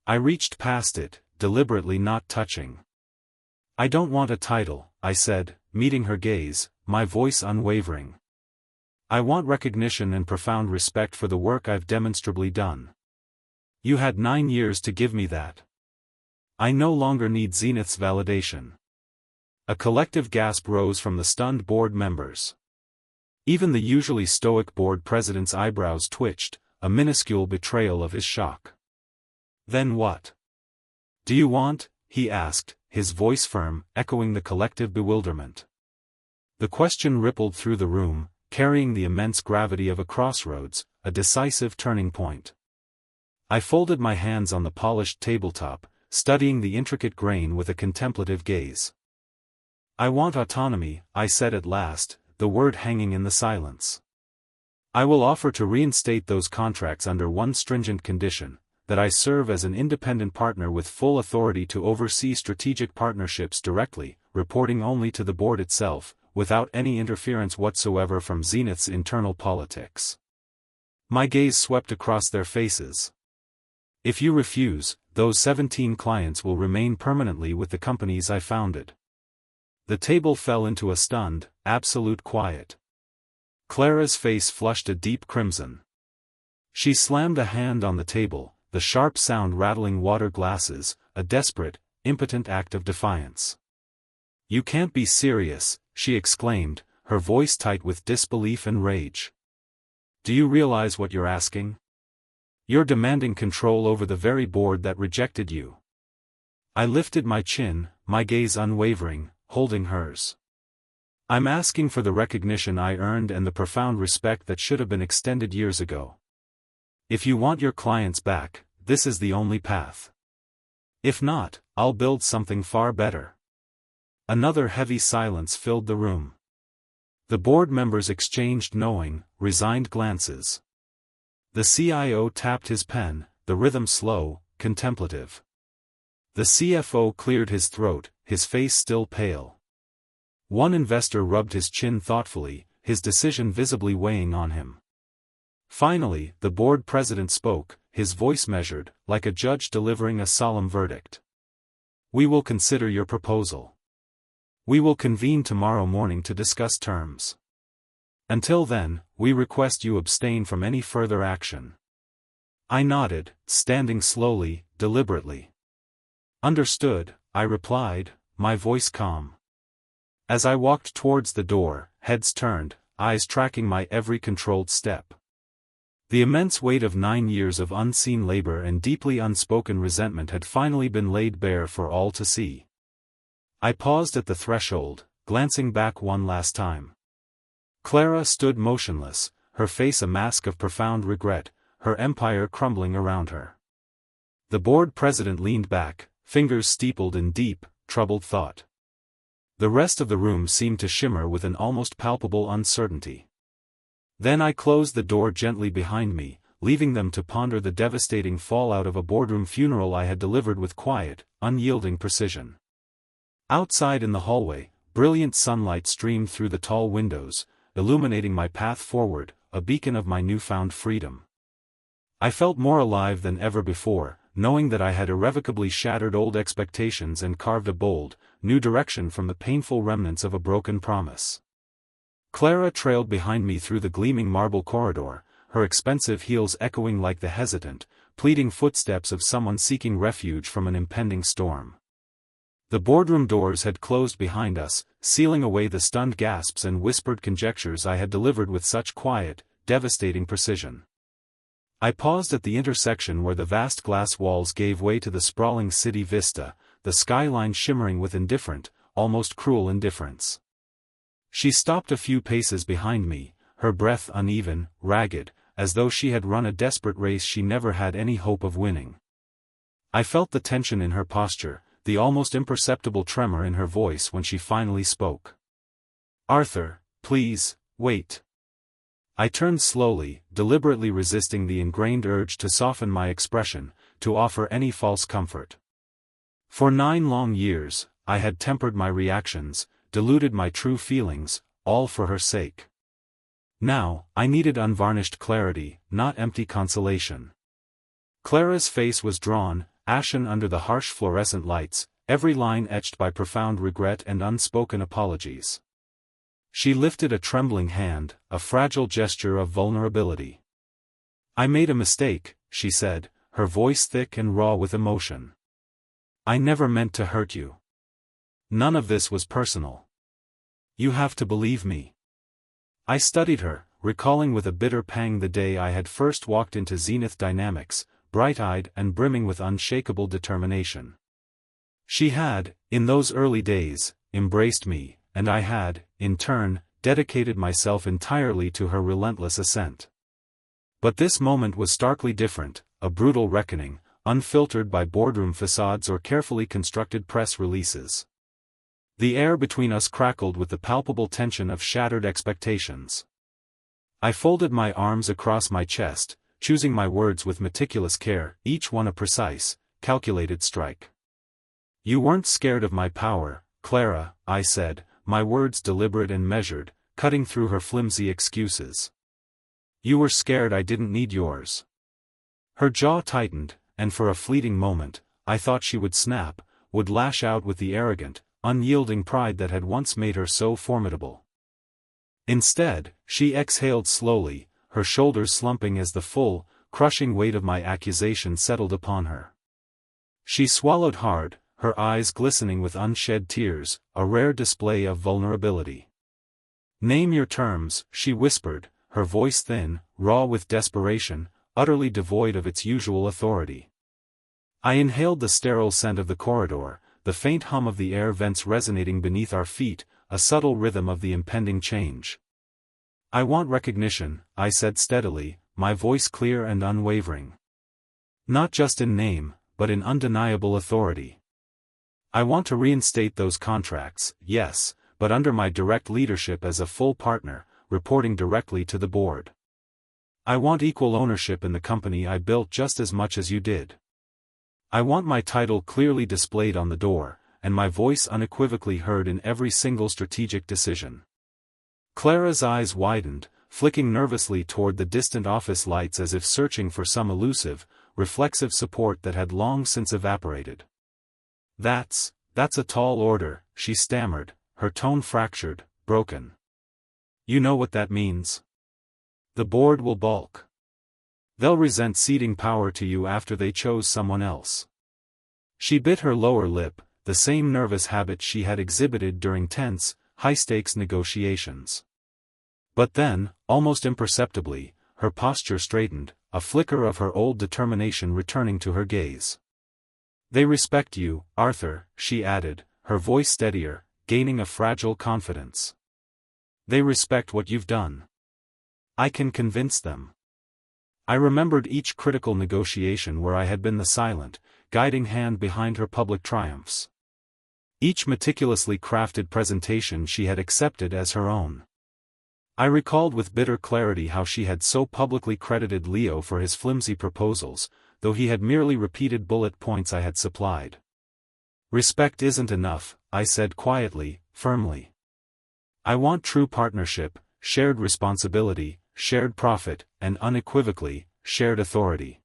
I reached past it, deliberately not touching. "I don't want a title," I said, meeting her gaze, my voice unwavering. "I want recognition and profound respect for the work I've demonstrably done. You had 9 years to give me that. I no longer need Zenith's validation." A collective gasp rose from the stunned board members. Even the usually stoic board president's eyebrows twitched, a minuscule betrayal of his shock. "Then what? Do you want?" he asked, his voice firm, echoing the collective bewilderment. The question rippled through the room, carrying the immense gravity of a crossroads, a decisive turning point. I folded my hands on the polished tabletop, studying the intricate grain with a contemplative gaze. "I want autonomy," I said at last, the word hanging in the silence. "I will offer to reinstate those contracts under one stringent condition, that I serve as an independent partner with full authority to oversee strategic partnerships directly, reporting only to the board itself, without any interference whatsoever from Zenith's internal politics." My gaze swept across their faces. If you refuse, those 17 clients will remain permanently with the companies I founded. The table fell into a stunned, absolute quiet. Clara's face flushed a deep crimson. She slammed a hand on the table, the sharp sound rattling water glasses, a desperate, impotent act of defiance. "You can't be serious," she exclaimed, her voice tight with disbelief and rage. "Do you realize what you're asking? You're demanding control over the very board that rejected you." I lifted my chin, my gaze unwavering, holding hers. "I'm asking for the recognition I earned and the profound respect that should have been extended years ago. If you want your clients back, this is the only path. If not, I'll build something far better." Another heavy silence filled the room. The board members exchanged knowing, resigned glances. The CIO tapped his pen, the rhythm slow, contemplative. The CFO cleared his throat, his face still pale. One investor rubbed his chin thoughtfully, his decision visibly weighing on him. Finally, the board president spoke, his voice measured, like a judge delivering a solemn verdict. "We will consider your proposal. We will convene tomorrow morning to discuss terms. Until then, we request you abstain from any further action." I nodded, standing slowly, deliberately. "Understood," I replied, my voice calm. As I walked towards the door, heads turned, eyes tracking my every controlled step. The immense weight of 9 years of unseen labor and deeply unspoken resentment had finally been laid bare for all to see. I paused at the threshold, glancing back one last time. Clara stood motionless, her face a mask of profound regret, her empire crumbling around her. The board president leaned back, fingers steepled in deep, troubled thought. The rest of the room seemed to shimmer with an almost palpable uncertainty. Then I closed the door gently behind me, leaving them to ponder the devastating fallout of a boardroom funeral I had delivered with quiet, unyielding precision. Outside in the hallway, brilliant sunlight streamed through the tall windows, illuminating my path forward, a beacon of my newfound freedom. I felt more alive than ever before, knowing that I had irrevocably shattered old expectations and carved a bold, new direction from the painful remnants of a broken promise. Clara trailed behind me through the gleaming marble corridor, her expensive heels echoing like the hesitant, pleading footsteps of someone seeking refuge from an impending storm. The boardroom doors had closed behind us, sealing away the stunned gasps and whispered conjectures I had delivered with such quiet, devastating precision. I paused at the intersection where the vast glass walls gave way to the sprawling city vista, the skyline shimmering with indifferent, almost cruel indifference. She stopped a few paces behind me, her breath uneven, ragged, as though she had run a desperate race she never had any hope of winning. I felt the tension in her posture, the almost imperceptible tremor in her voice when she finally spoke. "Arthur, please, wait." I turned slowly, deliberately resisting the ingrained urge to soften my expression, to offer any false comfort. For 9 long years, I had tempered my reactions, diluted my true feelings, all for her sake. Now, I needed unvarnished clarity, not empty consolation. Clara's face was drawn, ashen under the harsh fluorescent lights, every line etched by profound regret and unspoken apologies. She lifted a trembling hand, a fragile gesture of vulnerability. "I made a mistake," she said, her voice thick and raw with emotion. "I never meant to hurt you. None of this was personal. You have to believe me." I studied her, recalling with a bitter pang the day I had first walked into Zenith Dynamics, bright-eyed and brimming with unshakable determination. She had, in those early days, embraced me, and I had, in turn, dedicated myself entirely to her relentless ascent. But this moment was starkly different, a brutal reckoning, unfiltered by boardroom facades or carefully constructed press releases. The air between us crackled with the palpable tension of shattered expectations. I folded my arms across my chest, choosing my words with meticulous care, each one a precise, calculated strike. "You weren't scared of my power, Clara," I said, my words deliberate and measured, cutting through her flimsy excuses. You were scared I didn't need yours. Her jaw tightened, and for a fleeting moment, I thought she would snap, would lash out with the arrogant, unyielding pride that had once made her so formidable. Instead, she exhaled slowly, her shoulders slumping as the full, crushing weight of my accusation settled upon her. She swallowed hard, her eyes glistening with unshed tears, a rare display of vulnerability. "Name your terms," she whispered, her voice thin, raw with desperation, utterly devoid of its usual authority. I inhaled the sterile scent of the corridor, the faint hum of the air vents resonating beneath our feet, a subtle rhythm of the impending change. "I want recognition," I said steadily, my voice clear and unwavering. "Not just in name, but in undeniable authority. I want to reinstate those contracts, yes, but under my direct leadership as a full partner, reporting directly to the board. I want equal ownership in the company I built just as much as you did. I want my title clearly displayed on the door, and my voice unequivocally heard in every single strategic decision." Clara's eyes widened, flicking nervously toward the distant office lights as if searching for some elusive, reflexive support that had long since evaporated. That's a tall order," she stammered, her tone fractured, broken. "You know what that means. The board will balk. They'll resent ceding power to you after they chose someone else." She bit her lower lip, the same nervous habit she had exhibited during tense, high-stakes negotiations. But then, almost imperceptibly, her posture straightened, a flicker of her old determination returning to her gaze. "They respect you, Arthur," she added, her voice steadier, gaining a fragile confidence. "They respect what you've done. I can convince them." I remembered each critical negotiation where I had been the silent, guiding hand behind her public triumphs. Each meticulously crafted presentation she had accepted as her own. I recalled with bitter clarity how she had so publicly credited Leo for his flimsy proposals, though he had merely repeated bullet points I had supplied. "Respect isn't enough," I said quietly, firmly. "I want true partnership, shared responsibility, shared profit, and unequivocally, shared authority.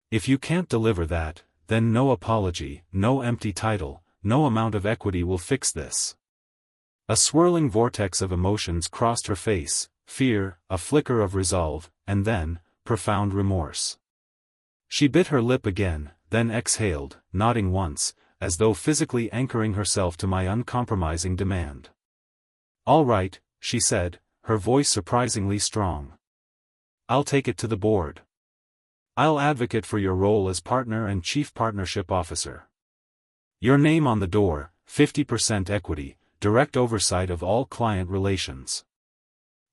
If you can't deliver that, then no apology, no empty title, no amount of equity will fix this." A swirling vortex of emotions crossed her face, fear, a flicker of resolve, and then, profound remorse. She bit her lip again, then exhaled, nodding once, as though physically anchoring herself to my uncompromising demand. "All right," she said, her voice surprisingly strong. "I'll take it to the board. I'll advocate for your role as partner and chief partnership officer. Your name on the door, 50% equity, direct oversight of all client relations.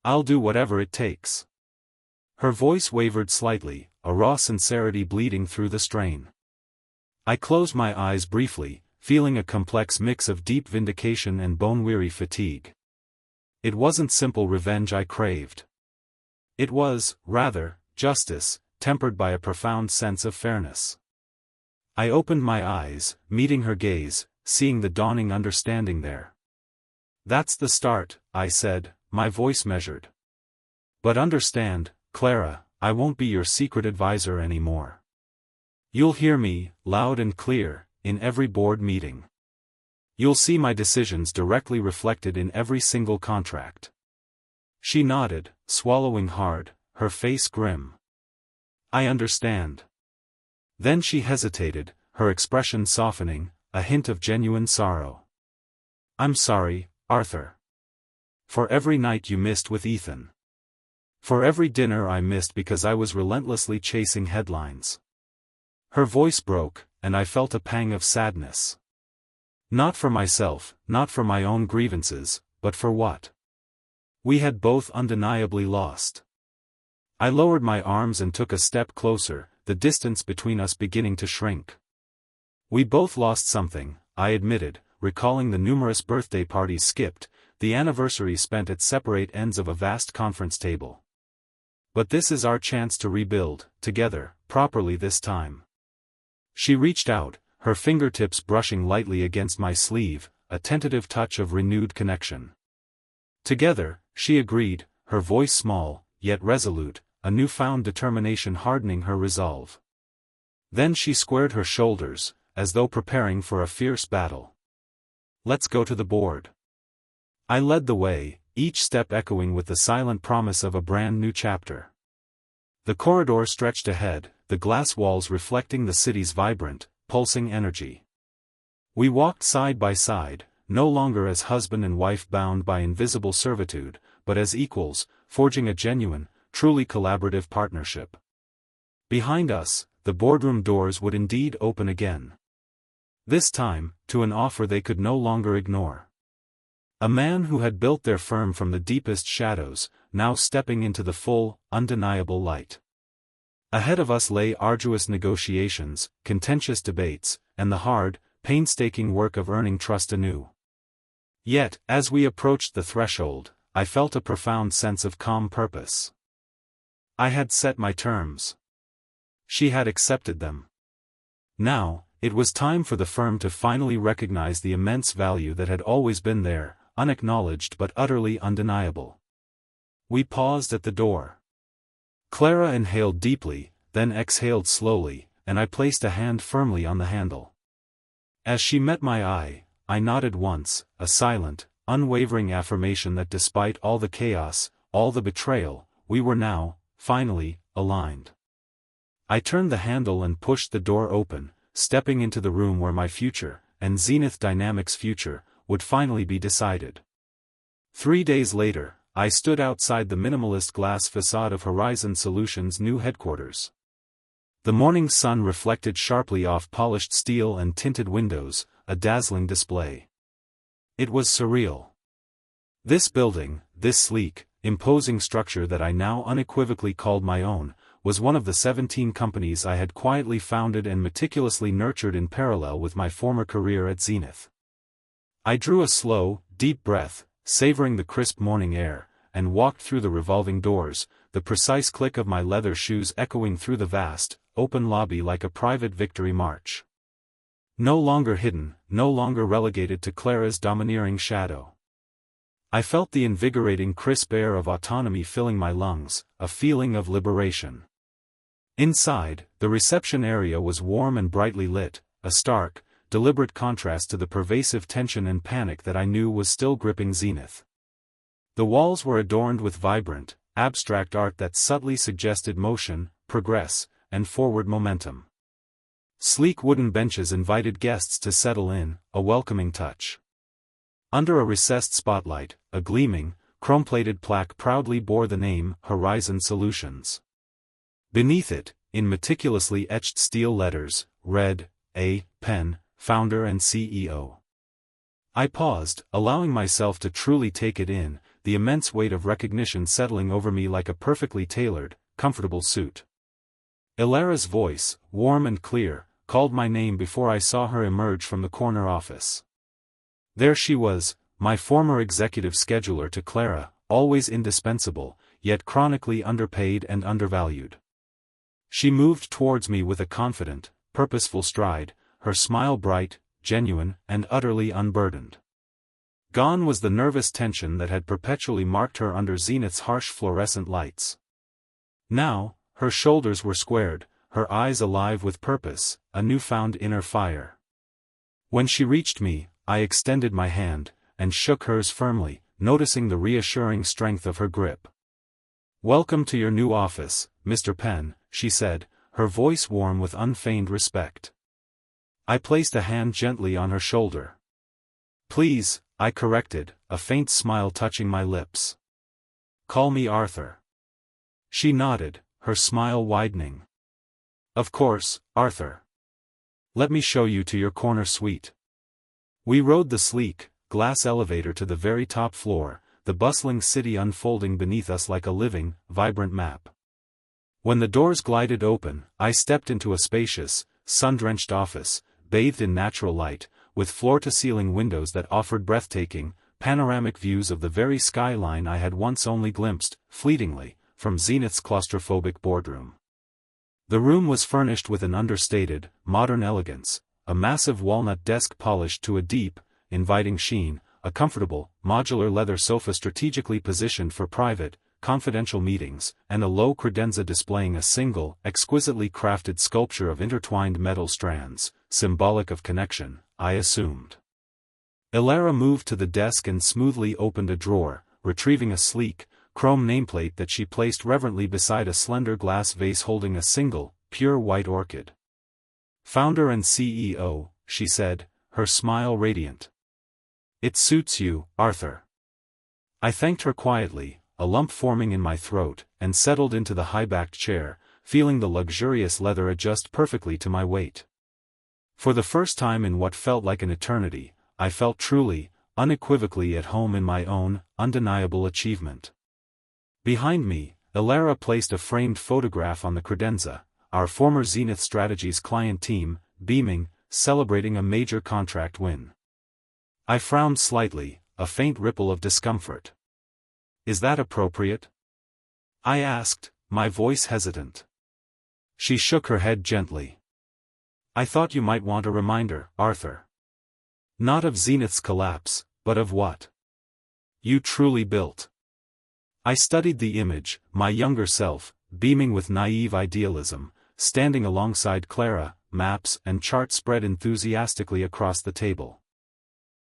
I'll do whatever it takes." Her voice wavered slightly, a raw sincerity bleeding through the strain. I closed my eyes briefly, feeling a complex mix of deep vindication and bone-weary fatigue. It wasn't simple revenge I craved. It was, rather, justice, tempered by a profound sense of fairness. I opened my eyes, meeting her gaze, seeing the dawning understanding there. "That's the start," I said, my voice measured. "But understand, Clara, I won't be your secret advisor anymore. You'll hear me, loud and clear, in every board meeting. You'll see my decisions directly reflected in every single contract." She nodded, swallowing hard, her face grim. "I understand." Then she hesitated, her expression softening, a hint of genuine sorrow. "I'm sorry, Arthur. For every night you missed with Ethan. For every dinner I missed because I was relentlessly chasing headlines." Her voice broke, and I felt a pang of sadness. Not for myself, not for my own grievances, but for what we had both undeniably lost. I lowered my arms and took a step closer, the distance between us beginning to shrink. "We both lost something," I admitted, recalling the numerous birthday parties skipped, the anniversaries spent at separate ends of a vast conference table. "But this is our chance to rebuild, together, properly this time." She reached out, her fingertips brushing lightly against my sleeve, a tentative touch of renewed connection. "Together," she agreed, her voice small, yet resolute, a newfound determination hardening her resolve. Then she squared her shoulders, as though preparing for a fierce battle. "Let's go to the board." I led the way, each step echoing with the silent promise of a brand new chapter. The corridor stretched ahead, the glass walls reflecting the city's vibrant, pulsing energy. We walked side by side, no longer as husband and wife bound by invisible servitude, but as equals, forging a genuine, truly collaborative partnership. Behind us, the boardroom doors would indeed open again. This time, to an offer they could no longer ignore. A man who had built their firm from the deepest shadows, now stepping into the full, undeniable light. Ahead of us lay arduous negotiations, contentious debates, and the hard, painstaking work of earning trust anew. Yet, as we approached the threshold, I felt a profound sense of calm purpose. I had set my terms. She had accepted them. Now, it was time for the firm to finally recognize the immense value that had always been there, unacknowledged but utterly undeniable. We paused at the door. Clara inhaled deeply, then exhaled slowly, and I placed a hand firmly on the handle. As she met my eye, I nodded once, a silent, unwavering affirmation that despite all the chaos, all the betrayal, we were now, finally, aligned. I turned the handle and pushed the door open, stepping into the room where my future, and Zenith Dynamics' future, would finally be decided. 3 days later, I stood outside the minimalist glass facade of Horizon Solutions' new headquarters. The morning sun reflected sharply off polished steel and tinted windows, a dazzling display. It was surreal. This building, this sleek, imposing structure that I now unequivocally called my own, was one of the 17 companies I had quietly founded and meticulously nurtured in parallel with my former career at Zenith. I drew a slow, deep breath, savoring the crisp morning air, and walked through the revolving doors, the precise click of my leather shoes echoing through the vast, open lobby like a private victory march. No longer hidden, no longer relegated to Clara's domineering shadow. I felt the invigorating crisp air of autonomy filling my lungs, a feeling of liberation. Inside, the reception area was warm and brightly lit, a stark, deliberate contrast to the pervasive tension and panic that I knew was still gripping Zenith. The walls were adorned with vibrant, abstract art that subtly suggested motion, progress, and forward momentum. Sleek wooden benches invited guests to settle in, a welcoming touch. Under a recessed spotlight, a gleaming, chrome-plated plaque proudly bore the name Horizon Solutions. Beneath it, in meticulously etched steel letters, read, A. Penn, Founder and CEO. I paused, allowing myself to truly take it in, the immense weight of recognition settling over me like a perfectly tailored, comfortable suit. Ilara's voice, warm and clear, called my name before I saw her emerge from the corner office. There she was, my former executive scheduler to Clara, always indispensable, yet chronically underpaid and undervalued. She moved towards me with a confident, purposeful stride, her smile bright, genuine, and utterly unburdened. Gone was the nervous tension that had perpetually marked her under Zenith's harsh fluorescent lights. Now, her shoulders were squared, her eyes alive with purpose, a newfound inner fire. When she reached me, I extended my hand, and shook hers firmly, noticing the reassuring strength of her grip. "Welcome to your new office, Mr. Penn," she said, her voice warm with unfeigned respect. I placed a hand gently on her shoulder. "Please," I corrected, a faint smile touching my lips. "Call me Arthur." She nodded, her smile widening. "Of course, Arthur. Let me show you to your corner suite." We rode the sleek, glass elevator to the very top floor, the bustling city unfolding beneath us like a living, vibrant map. When the doors glided open, I stepped into a spacious, sun-drenched office, bathed in natural light, with floor-to-ceiling windows that offered breathtaking, panoramic views of the very skyline I had once only glimpsed, fleetingly, from Zenith's claustrophobic boardroom. The room was furnished with an understated, modern elegance, a massive walnut desk polished to a deep, inviting sheen, a comfortable, modular leather sofa strategically positioned for private, confidential meetings, and a low credenza displaying a single, exquisitely crafted sculpture of intertwined metal strands, symbolic of connection, I assumed. Ilara moved to the desk and smoothly opened a drawer, retrieving a sleek, chrome nameplate that she placed reverently beside a slender glass vase holding a single, pure white orchid. "Founder and CEO," she said, her smile radiant. "It suits you, Arthur." I thanked her quietly, a lump forming in my throat, and settled into the high-backed chair, feeling the luxurious leather adjust perfectly to my weight. For the first time in what felt like an eternity, I felt truly, unequivocally at home in my own, undeniable achievement. Behind me, Ilara placed a framed photograph on the credenza, our former Zenith Strategies client team, beaming, celebrating a major contract win. I frowned slightly, a faint ripple of discomfort. "Is that appropriate?" I asked, my voice hesitant. She shook her head gently. "I thought you might want a reminder, Arthur. Not of Zenith's collapse, but of what you truly built." I studied the image, my younger self, beaming with naive idealism, standing alongside Clara, maps and charts spread enthusiastically across the table.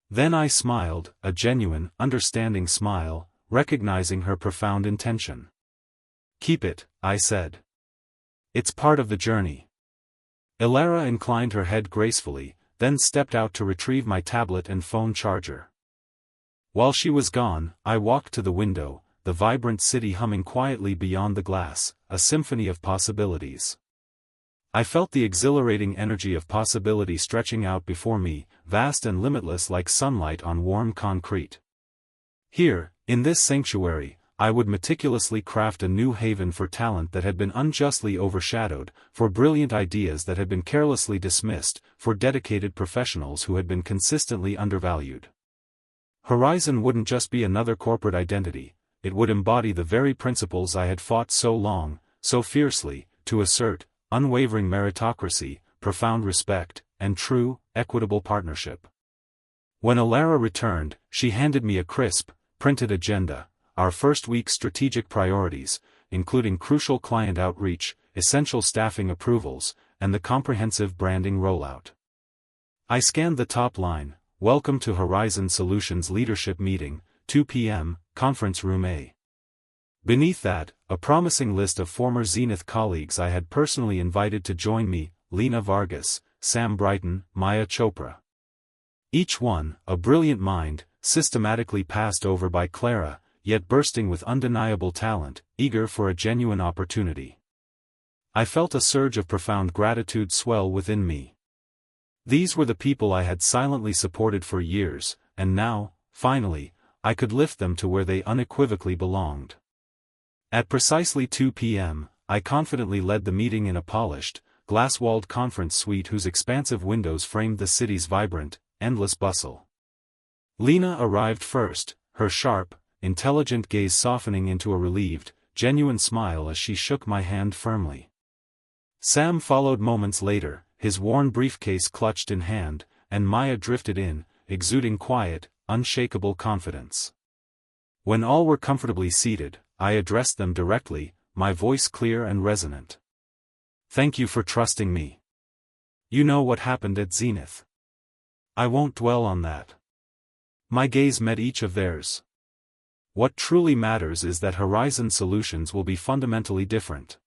Then I smiled, a genuine, understanding smile, recognizing her profound intention. "Keep it," I said. "It's part of the journey." Ilara inclined her head gracefully, then stepped out to retrieve my tablet and phone charger. While she was gone, I walked to the window, the vibrant city humming quietly beyond the glass, a symphony of possibilities. I felt the exhilarating energy of possibility stretching out before me, vast and limitless like sunlight on warm concrete. Here, in this sanctuary, I would meticulously craft a new haven for talent that had been unjustly overshadowed, for brilliant ideas that had been carelessly dismissed, for dedicated professionals who had been consistently undervalued. Horizon wouldn't just be another corporate identity, it would embody the very principles I had fought so long, so fiercely, to assert: unwavering meritocracy, profound respect, and true, equitable partnership. When Ilara returned, she handed me a crisp, printed agenda, our first week's strategic priorities, including crucial client outreach, essential staffing approvals, and the comprehensive branding rollout. I scanned the top line: "Welcome to Horizon Solutions Leadership Meeting, 2 p.m., Conference Room A." Beneath that, a promising list of former Zenith colleagues I had personally invited to join me: Lena Vargas, Sam Brighton, Maya Chopra. Each one, a brilliant mind, systematically passed over by Clara, yet bursting with undeniable talent, eager for a genuine opportunity. I felt a surge of profound gratitude swell within me. These were the people I had silently supported for years, and now, finally, I could lift them to where they unequivocally belonged. At precisely 2 p.m., I confidently led the meeting in a polished, glass-walled conference suite whose expansive windows framed the city's vibrant, endless bustle. Lena arrived first, her sharp, intelligent gaze softening into a relieved, genuine smile as she shook my hand firmly. Sam followed moments later, his worn briefcase clutched in hand, and Maya drifted in, exuding quiet, unshakable confidence. When all were comfortably seated, I addressed them directly, my voice clear and resonant. "Thank you for trusting me. You know what happened at Zenith. I won't dwell on that." My gaze met each of theirs. "What truly matters is that Horizon Solutions will be fundamentally different."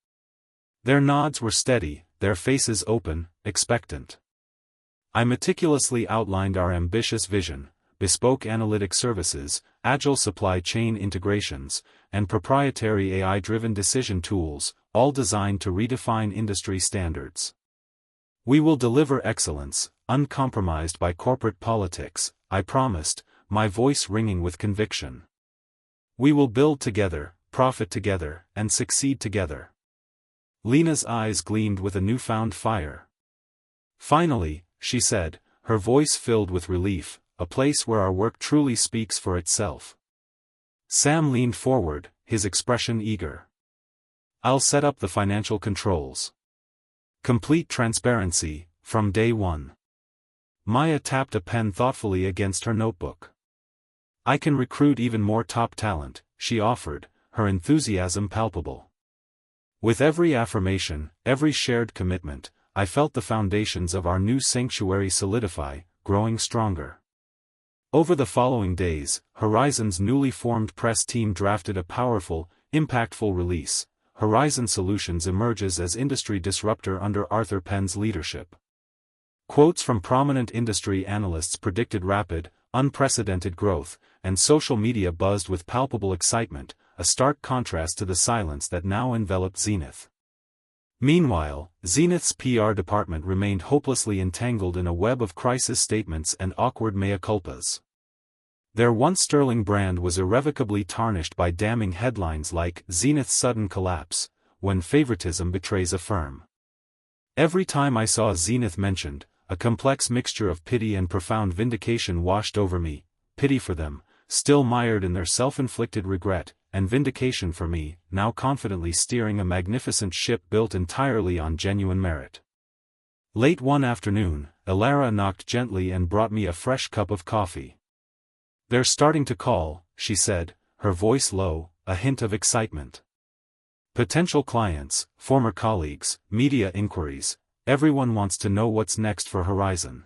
Their nods were steady, their faces open, expectant. I meticulously outlined our ambitious vision: bespoke analytic services, agile supply chain integrations, and proprietary AI-driven decision tools, all designed to redefine industry standards. "We will deliver excellence, uncompromised by corporate politics," I promised, my voice ringing with conviction. "We will build together, profit together, and succeed together." Lena's eyes gleamed with a newfound fire. "Finally," she said, her voice filled with relief, "a place where our work truly speaks for itself." Sam leaned forward, his expression eager. "I'll set up the financial controls. Complete transparency, from day one." Maya tapped a pen thoughtfully against her notebook. "I can recruit even more top talent," she offered, her enthusiasm palpable. With every affirmation, every shared commitment, I felt the foundations of our new sanctuary solidify, growing stronger. Over the following days, Horizon's newly formed press team drafted a powerful, impactful release. Horizon Solutions emerges as industry disruptor under Arthur Penn's leadership. Quotes from prominent industry analysts predicted rapid, unprecedented growth, and social media buzzed with palpable excitement, a stark contrast to the silence that now enveloped Zenith. Meanwhile, Zenith's PR department remained hopelessly entangled in a web of crisis statements and awkward mea culpas. Their once sterling brand was irrevocably tarnished by damning headlines like "Zenith's Sudden Collapse," when favoritism betrays a firm. Every time I saw Zenith mentioned, a complex mixture of pity and profound vindication washed over me, pity for them, still mired in their self-inflicted regret, and vindication for me, now confidently steering a magnificent ship built entirely on genuine merit. Late one afternoon, Elara knocked gently and brought me a fresh cup of coffee. "They're starting to call," she said, her voice low, a hint of excitement. "Potential clients, former colleagues, media inquiries, everyone wants to know what's next for Horizon."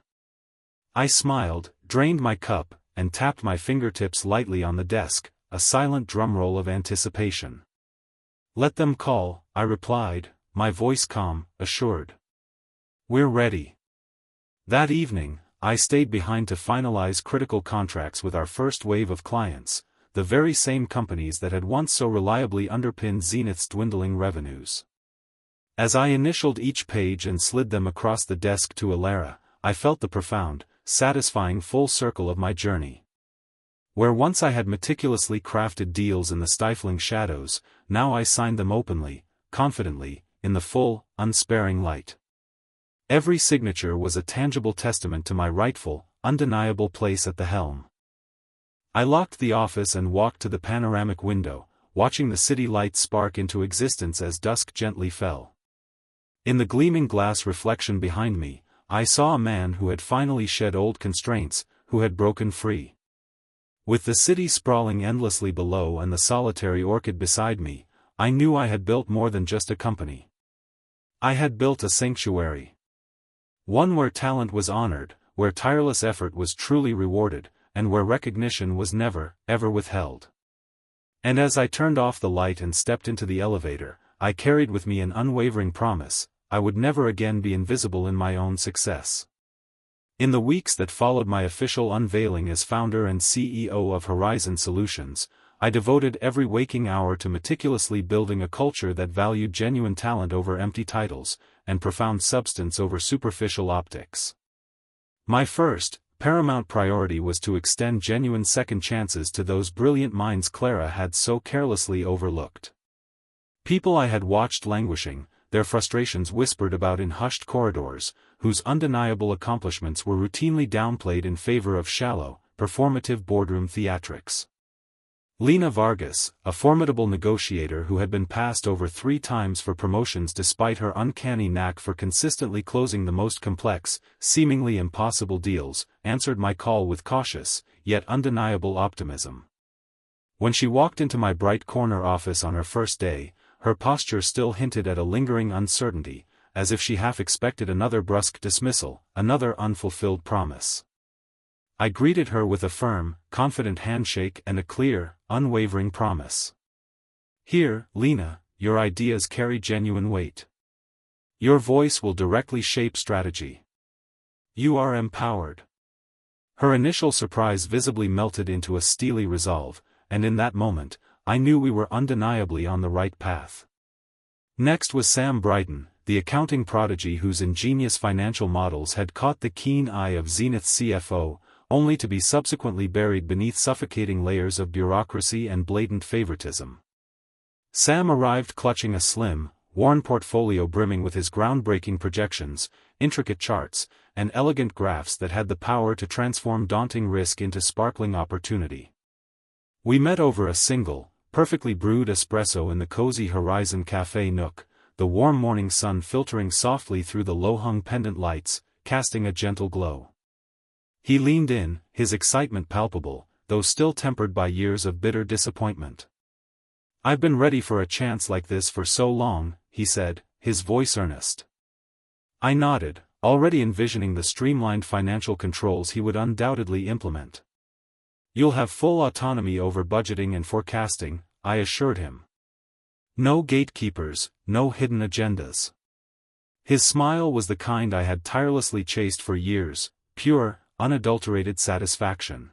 I smiled, drained my cup, and tapped my fingertips lightly on the desk, a silent drumroll of anticipation. "Let them call," I replied, my voice calm, assured. "We're ready." That evening, I stayed behind to finalize critical contracts with our first wave of clients, the very same companies that had once so reliably underpinned Zenith's dwindling revenues. As I initialed each page and slid them across the desk to Elara, I felt the profound, satisfying full circle of my journey. Where once I had meticulously crafted deals in the stifling shadows, now I signed them openly, confidently, in the full, unsparing light. Every signature was a tangible testament to my rightful, undeniable place at the helm. I locked the office and walked to the panoramic window, watching the city lights spark into existence as dusk gently fell. In the gleaming glass reflection behind me, I saw a man who had finally shed old constraints, who had broken free. With the city sprawling endlessly below and the solitary orchid beside me, I knew I had built more than just a company. I had built a sanctuary. One where talent was honored, where tireless effort was truly rewarded, and where recognition was never, ever withheld. And as I turned off the light and stepped into the elevator, I carried with me an unwavering promise: I would never again be invisible in my own success. In the weeks that followed my official unveiling as founder and CEO of Horizon Solutions, I devoted every waking hour to meticulously building a culture that valued genuine talent over empty titles, and profound substance over superficial optics. My first, paramount priority was to extend genuine second chances to those brilliant minds Clara had so carelessly overlooked. People I had watched languishing, their frustrations whispered about in hushed corridors, whose undeniable accomplishments were routinely downplayed in favor of shallow, performative boardroom theatrics. Lena Vargas, a formidable negotiator who had been passed over 3 times for promotions despite her uncanny knack for consistently closing the most complex, seemingly impossible deals, answered my call with cautious, yet undeniable optimism. When she walked into my bright corner office on her first day, her posture still hinted at a lingering uncertainty, as if she half expected another brusque dismissal, another unfulfilled promise. I greeted her with a firm, confident handshake and a clear, unwavering promise. "Here, Lena, your ideas carry genuine weight. Your voice will directly shape strategy. You are empowered." Her initial surprise visibly melted into a steely resolve, and in that moment, I knew we were undeniably on the right path. Next was Sam Brighton, the accounting prodigy whose ingenious financial models had caught the keen eye of Zenith's CFO, only to be subsequently buried beneath suffocating layers of bureaucracy and blatant favoritism. Sam arrived clutching a slim, worn portfolio brimming with his groundbreaking projections, intricate charts, and elegant graphs that had the power to transform daunting risk into sparkling opportunity. We met over a single, perfectly brewed espresso in the cozy Horizon Cafe nook, the warm morning sun filtering softly through the low-hung pendant lights, casting a gentle glow. He leaned in, his excitement palpable, though still tempered by years of bitter disappointment. "I've been ready for a chance like this for so long," he said, his voice earnest. I nodded, already envisioning the streamlined financial controls he would undoubtedly implement. "You'll have full autonomy over budgeting and forecasting," I assured him. "No gatekeepers, no hidden agendas." His smile was the kind I had tirelessly chased for years, pure, unadulterated satisfaction.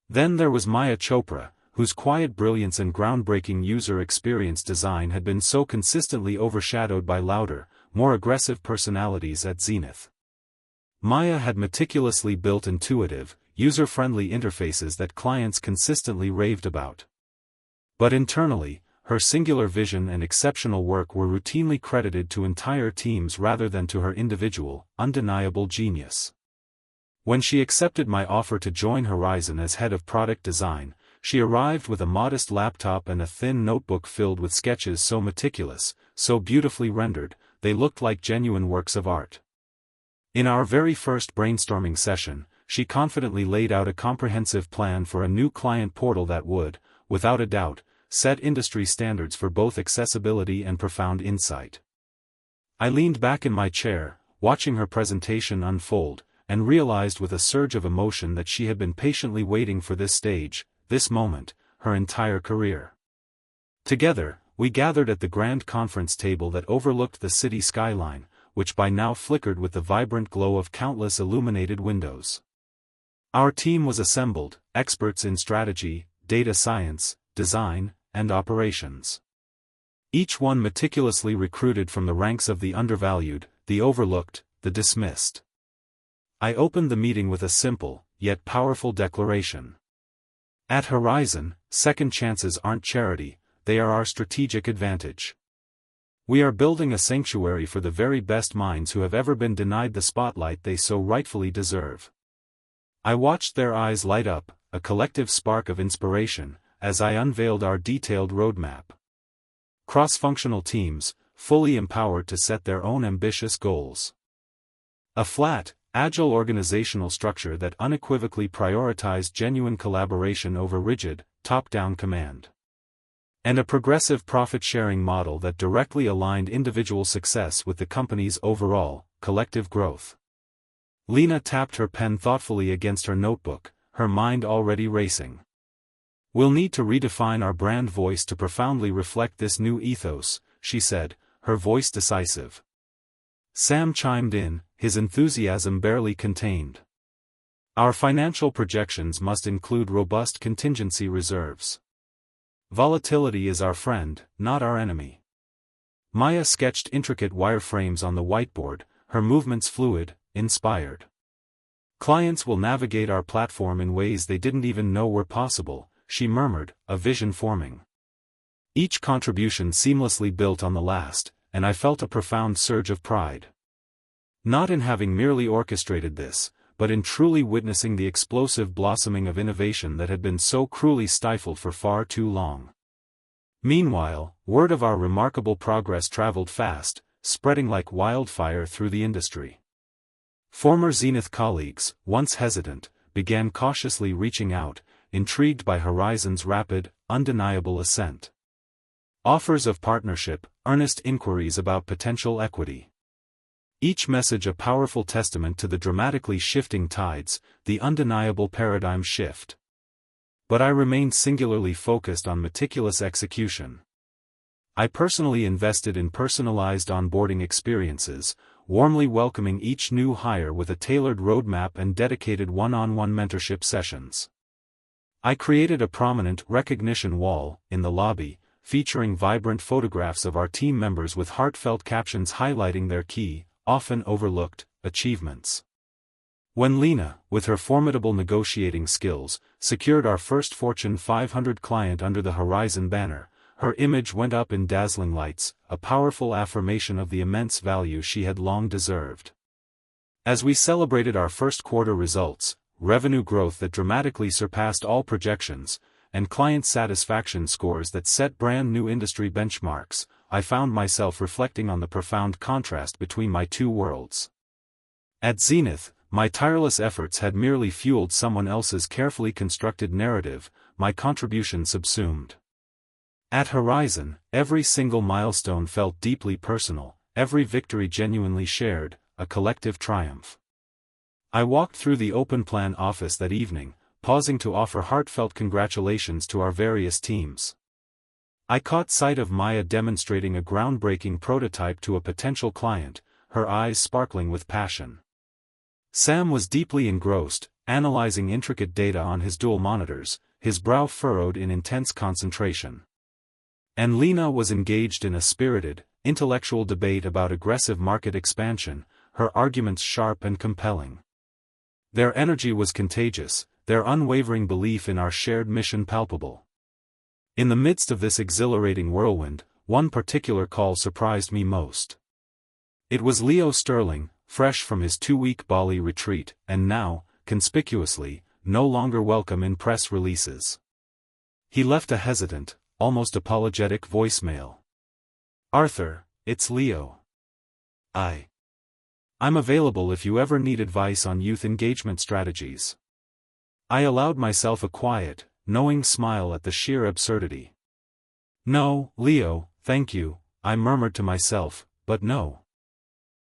Then there was Maya Chopra, whose quiet brilliance and groundbreaking user experience design had been so consistently overshadowed by louder, more aggressive personalities at Zenith. Maya had meticulously built intuitive, user-friendly interfaces that clients consistently raved about. But internally, her singular vision and exceptional work were routinely credited to entire teams rather than to her individual, undeniable genius. When she accepted my offer to join Horizon as head of product design, she arrived with a modest laptop and a thin notebook filled with sketches so meticulous, so beautifully rendered, they looked like genuine works of art. In our very first brainstorming session, she confidently laid out a comprehensive plan for a new client portal that would, without a doubt, set industry standards for both accessibility and profound insight. I leaned back in my chair, watching her presentation unfold, and realized with a surge of emotion that she had been patiently waiting for this stage, this moment, her entire career. Together, we gathered at the grand conference table that overlooked the city skyline, which by now flickered with the vibrant glow of countless illuminated windows. Our team was assembled, experts in strategy, data science, design, and operations. Each one meticulously recruited from the ranks of the undervalued, the overlooked, the dismissed. I opened the meeting with a simple, yet powerful declaration. At Horizon, second chances aren't charity, they are our strategic advantage. We are building a sanctuary for the very best minds who have ever been denied the spotlight they so rightfully deserve. I watched their eyes light up, a collective spark of inspiration, as I unveiled our detailed roadmap. Cross-functional teams, fully empowered to set their own ambitious goals. A flat, agile organizational structure that unequivocally prioritized genuine collaboration over rigid, top-down command. And a progressive profit-sharing model that directly aligned individual success with the company's overall, collective growth. Lena tapped her pen thoughtfully against her notebook, her mind already racing. "We'll need to redefine our brand voice to profoundly reflect this new ethos," she said, her voice decisive. Sam chimed in, his enthusiasm barely contained. "Our financial projections must include robust contingency reserves. Volatility is our friend, not our enemy." Maya sketched intricate wireframes on the whiteboard, her movements fluid, inspired. "Clients will navigate our platform in ways they didn't even know were possible," she murmured, a vision forming. Each contribution seamlessly built on the last, and I felt a profound surge of pride. Not in having merely orchestrated this, but in truly witnessing the explosive blossoming of innovation that had been so cruelly stifled for far too long. Meanwhile, word of our remarkable progress traveled fast, spreading like wildfire through the industry. Former Zenith colleagues, once hesitant, began cautiously reaching out, intrigued by Horizon's rapid, undeniable ascent. Offers of partnership, earnest inquiries about potential equity. Each message a powerful testament to the dramatically shifting tides, the undeniable paradigm shift. But I remained singularly focused on meticulous execution. I personally invested in personalized onboarding experiences, warmly welcoming each new hire with a tailored roadmap and dedicated one-on-one mentorship sessions. I created a prominent recognition wall in the lobby, featuring vibrant photographs of our team members with heartfelt captions highlighting their key, often overlooked, achievements. When Lena, with her formidable negotiating skills, secured our first Fortune 500 client under the Horizon banner, her image went up in dazzling lights, a powerful affirmation of the immense value she had long deserved. As we celebrated our first quarter results, revenue growth that dramatically surpassed all projections, and client satisfaction scores that set brand new industry benchmarks, I found myself reflecting on the profound contrast between my two worlds. At Zenith, my tireless efforts had merely fueled someone else's carefully constructed narrative, my contribution subsumed. At Horizon, every single milestone felt deeply personal, every victory genuinely shared, a collective triumph. I walked through the open plan office that evening, pausing to offer heartfelt congratulations to our various teams. I caught sight of Maya demonstrating a groundbreaking prototype to a potential client, her eyes sparkling with passion. Sam was deeply engrossed, analyzing intricate data on his dual monitors, his brow furrowed in intense concentration. And Lena was engaged in a spirited, intellectual debate about aggressive market expansion, her arguments sharp and compelling. Their energy was contagious, their unwavering belief in our shared mission palpable. In the midst of this exhilarating whirlwind, one particular call surprised me most. It was Leo Sterling, fresh from his 2-week Bali retreat, and now, conspicuously, no longer welcome in press releases. He left a hesitant, almost apologetic voicemail. "Arthur, it's Leo. I'm available if you ever need advice on youth engagement strategies." I allowed myself a quiet, knowing smile at the sheer absurdity. "No, Leo, thank you," I murmured to myself, "but no.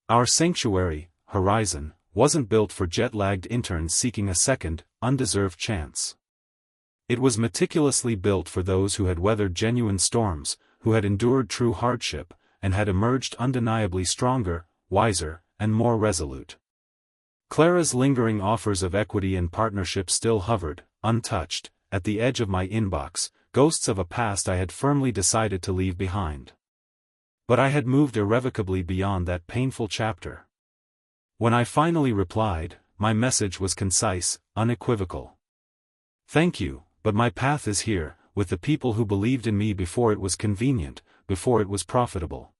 Our sanctuary, Horizon, wasn't built for jet-lagged interns seeking a second, undeserved chance. It was meticulously built for those who had weathered genuine storms, who had endured true hardship, and had emerged undeniably stronger, wiser, and more resolute." Clara's lingering offers of equity and partnership still hovered, untouched, at the edge of my inbox, ghosts of a past I had firmly decided to leave behind. But I had moved irrevocably beyond that painful chapter. When I finally replied, my message was concise, unequivocal. "Thank you, but my path is here, with the people who believed in me before it was convenient, before it was profitable."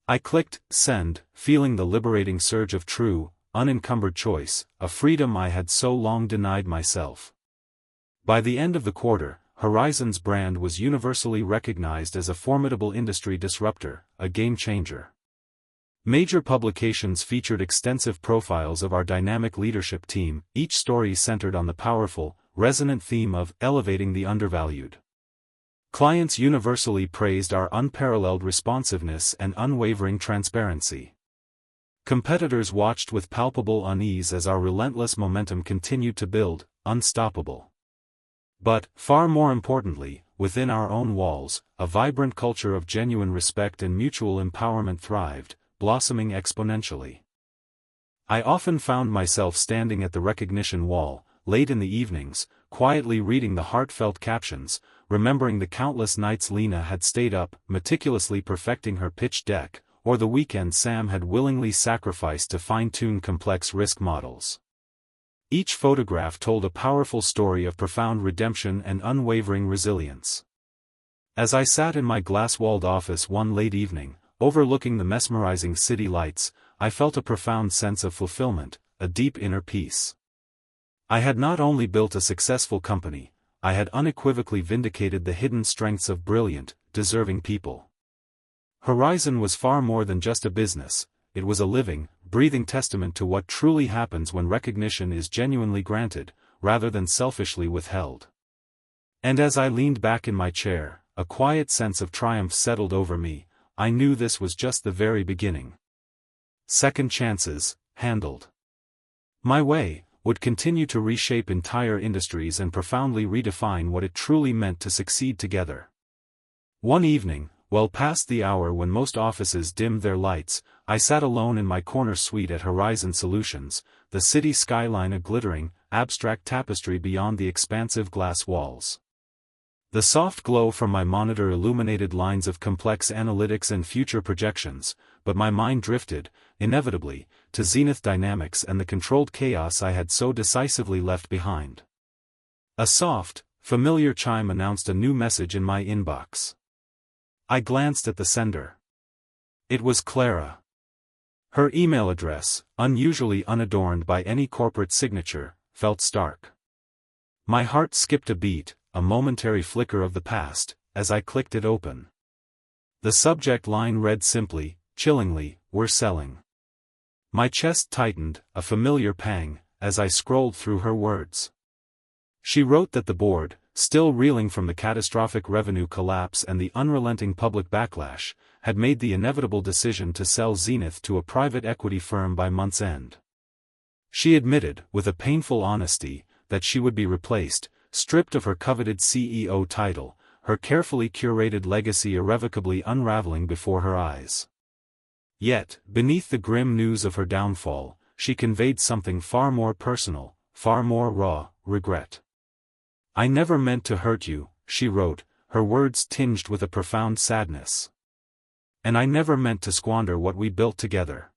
I clicked send, feeling the liberating surge of true, unencumbered choice, a freedom I had so long denied myself. By the end of the quarter, Horizon's brand was universally recognized as a formidable industry disruptor, a game-changer. Major publications featured extensive profiles of our dynamic leadership team, each story centered on the powerful, resonant theme of elevating the undervalued. Clients universally praised our unparalleled responsiveness and unwavering transparency. Competitors watched with palpable unease as our relentless momentum continued to build, unstoppable. But, far more importantly, within our own walls, a vibrant culture of genuine respect and mutual empowerment thrived, blossoming exponentially. I often found myself standing at the recognition wall, late in the evenings, quietly reading the heartfelt captions, remembering the countless nights Lena had stayed up, meticulously perfecting her pitch deck, or the weekend Sam had willingly sacrificed to fine-tune complex risk models. Each photograph told a powerful story of profound redemption and unwavering resilience. As I sat in my glass-walled office one late evening, overlooking the mesmerizing city lights, I felt a profound sense of fulfillment, a deep inner peace. I had not only built a successful company, I had unequivocally vindicated the hidden strengths of brilliant, deserving people. Horizon was far more than just a business, it was a living, breathing testament to what truly happens when recognition is genuinely granted, rather than selfishly withheld. And as I leaned back in my chair, a quiet sense of triumph settled over me. I knew this was just the very beginning. Second chances, handled my way, would continue to reshape entire industries and profoundly redefine what it truly meant to succeed together. One evening, well past the hour when most offices dimmed their lights, I sat alone in my corner suite at Horizon Solutions, the city skyline a glittering, abstract tapestry beyond the expansive glass walls. The soft glow from my monitor illuminated lines of complex analytics and future projections, but my mind drifted, inevitably, to Zenith Dynamics and the controlled chaos I had so decisively left behind. A soft, familiar chime announced a new message in my inbox. I glanced at the sender. It was Clara. Her email address, unusually unadorned by any corporate signature, felt stark. My heart skipped a beat, a momentary flicker of the past, as I clicked it open. The subject line read simply, chillingly, "We're selling." My chest tightened, a familiar pang, as I scrolled through her words. She wrote that the board, still reeling from the catastrophic revenue collapse and the unrelenting public backlash, had made the inevitable decision to sell Zenith to a private equity firm by month's end. She admitted, with a painful honesty, that she would be replaced, stripped of her coveted CEO title, her carefully curated legacy irrevocably unraveling before her eyes. Yet, beneath the grim news of her downfall, she conveyed something far more personal, far more raw: regret. "I never meant to hurt you," she wrote, her words tinged with a profound sadness. "And I never meant to squander what we built together."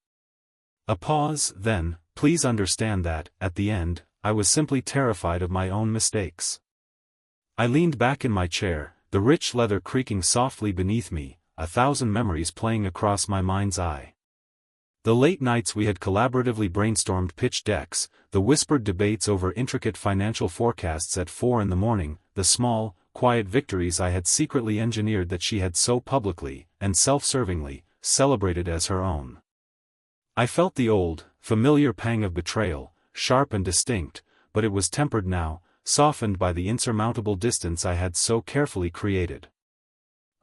A pause, then, "Please understand that, at the end, I was simply terrified of my own mistakes." I leaned back in my chair, the rich leather creaking softly beneath me, a thousand memories playing across my mind's eye. The late nights we had collaboratively brainstormed pitch decks, the whispered debates over intricate financial forecasts at 4 a.m, the small, quiet victories I had secretly engineered that she had so publicly, and self-servingly, celebrated as her own. I felt the old, familiar pang of betrayal, sharp and distinct, but it was tempered now, softened by the insurmountable distance I had so carefully created.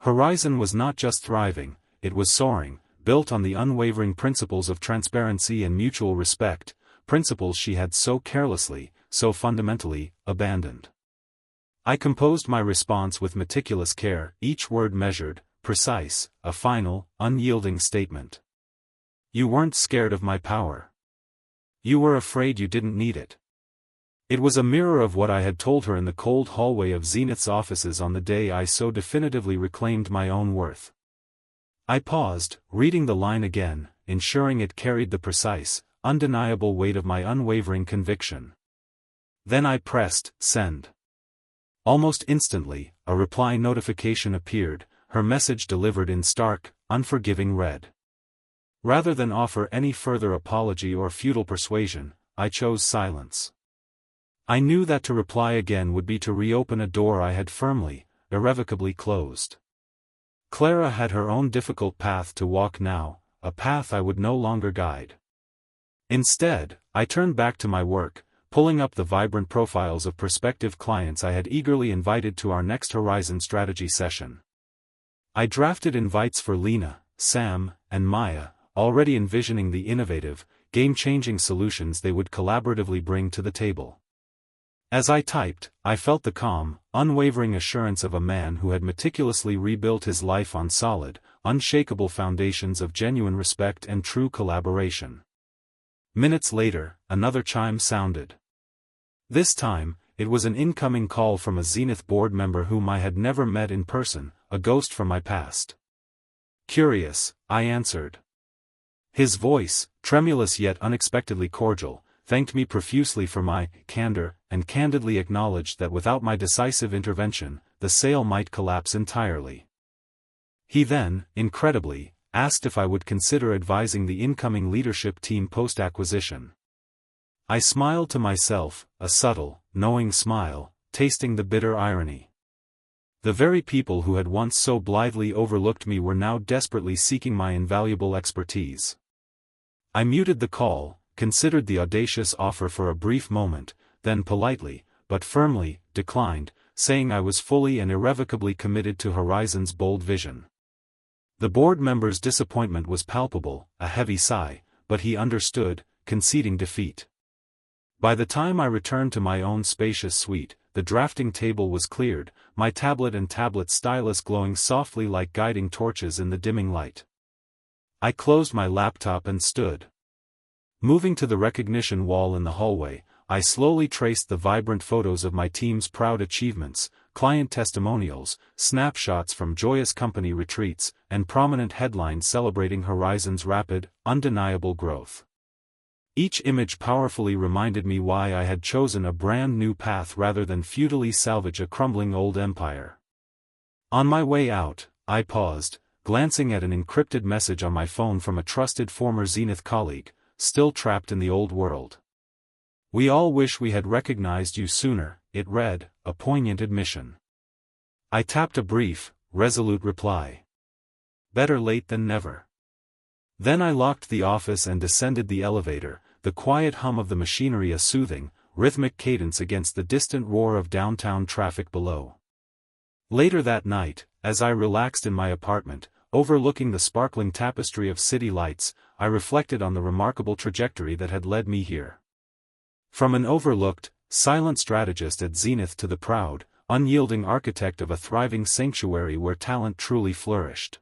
Horizon was not just thriving, it was soaring, built on the unwavering principles of transparency and mutual respect, principles she had so carelessly, so fundamentally, abandoned. I composed my response with meticulous care, each word measured, precise, a final, unyielding statement. "You weren't scared of my power. You were afraid you didn't need it." It was a mirror of what I had told her in the cold hallway of Zenith's offices on the day I so definitively reclaimed my own worth. I paused, reading the line again, ensuring it carried the precise, undeniable weight of my unwavering conviction. Then I pressed send. Almost instantly, a reply notification appeared, her message delivered in stark, unforgiving red. Rather than offer any further apology or futile persuasion, I chose silence. I knew that to reply again would be to reopen a door I had firmly, irrevocably closed. Clara had her own difficult path to walk now, a path I would no longer guide. Instead, I turned back to my work, pulling up the vibrant profiles of prospective clients I had eagerly invited to our next Horizon strategy session. I drafted invites for Lena, Sam, and Maya, already envisioning the innovative, game-changing solutions they would collaboratively bring to the table. As I typed, I felt the calm, unwavering assurance of a man who had meticulously rebuilt his life on solid, unshakable foundations of genuine respect and true collaboration. Minutes later, another chime sounded. This time, it was an incoming call from a Zenith board member whom I had never met in person, a ghost from my past. "Curious," I answered. His voice, tremulous yet unexpectedly cordial, thanked me profusely for my candor, and candidly acknowledged that without my decisive intervention, the sale might collapse entirely. He then, incredibly, asked if I would consider advising the incoming leadership team post-acquisition. I smiled to myself, a subtle, knowing smile, tasting the bitter irony. The very people who had once so blithely overlooked me were now desperately seeking my invaluable expertise. I muted the call, considered the audacious offer for a brief moment, then politely, but firmly, declined, saying I was fully and irrevocably committed to Horizon's bold vision. The board member's disappointment was palpable, a heavy sigh, but he understood, conceding defeat. By the time I returned to my own spacious suite, the drafting table was cleared, my tablet and tablet stylus glowing softly like guiding torches in the dimming light. I closed my laptop and stood. Moving to the recognition wall in the hallway, I slowly traced the vibrant photos of my team's proud achievements, client testimonials, snapshots from joyous company retreats, and prominent headlines celebrating Horizon's rapid, undeniable growth. Each image powerfully reminded me why I had chosen a brand new path rather than futilely salvage a crumbling old empire. On my way out, I paused, glancing at an encrypted message on my phone from a trusted former Zenith colleague, still trapped in the old world. "We all wish we had recognized you sooner," it read, a poignant admission. I tapped a brief, resolute reply. Better late than never. Then I locked the office and descended the elevator, the quiet hum of the machinery a soothing, rhythmic cadence against the distant roar of downtown traffic below. Later that night, as I relaxed in my apartment, overlooking the sparkling tapestry of city lights, I reflected on the remarkable trajectory that had led me here. From an overlooked, silent strategist at Zenith to the proud, unyielding architect of a thriving sanctuary where talent truly flourished.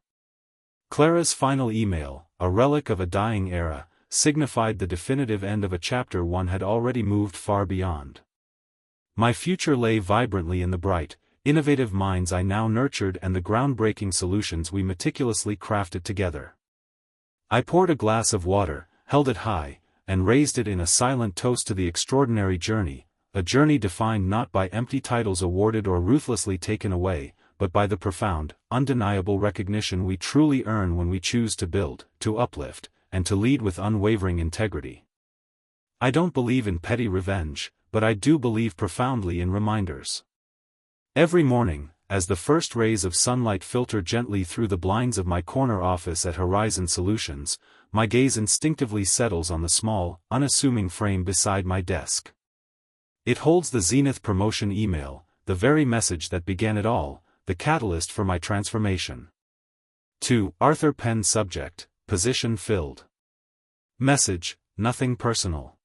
Clara's final email, a relic of a dying era, signified the definitive end of a chapter one had already moved far beyond. My future lay vibrantly in the bright, innovative minds I now nurtured and the groundbreaking solutions we meticulously crafted together. I poured a glass of water, held it high, and raised it in a silent toast to the extraordinary journey, a journey defined not by empty titles awarded or ruthlessly taken away, but by the profound, undeniable recognition we truly earn when we choose to build, to uplift, and to lead with unwavering integrity. I don't believe in petty revenge, but I do believe profoundly in reminders. Every morning, as the first rays of sunlight filter gently through the blinds of my corner office at Horizon Solutions, my gaze instinctively settles on the small, unassuming frame beside my desk. It holds the Zenith promotion email, the very message that began it all, the catalyst for my transformation. To Arthur Penn. Subject: Position filled. Message: Nothing personal.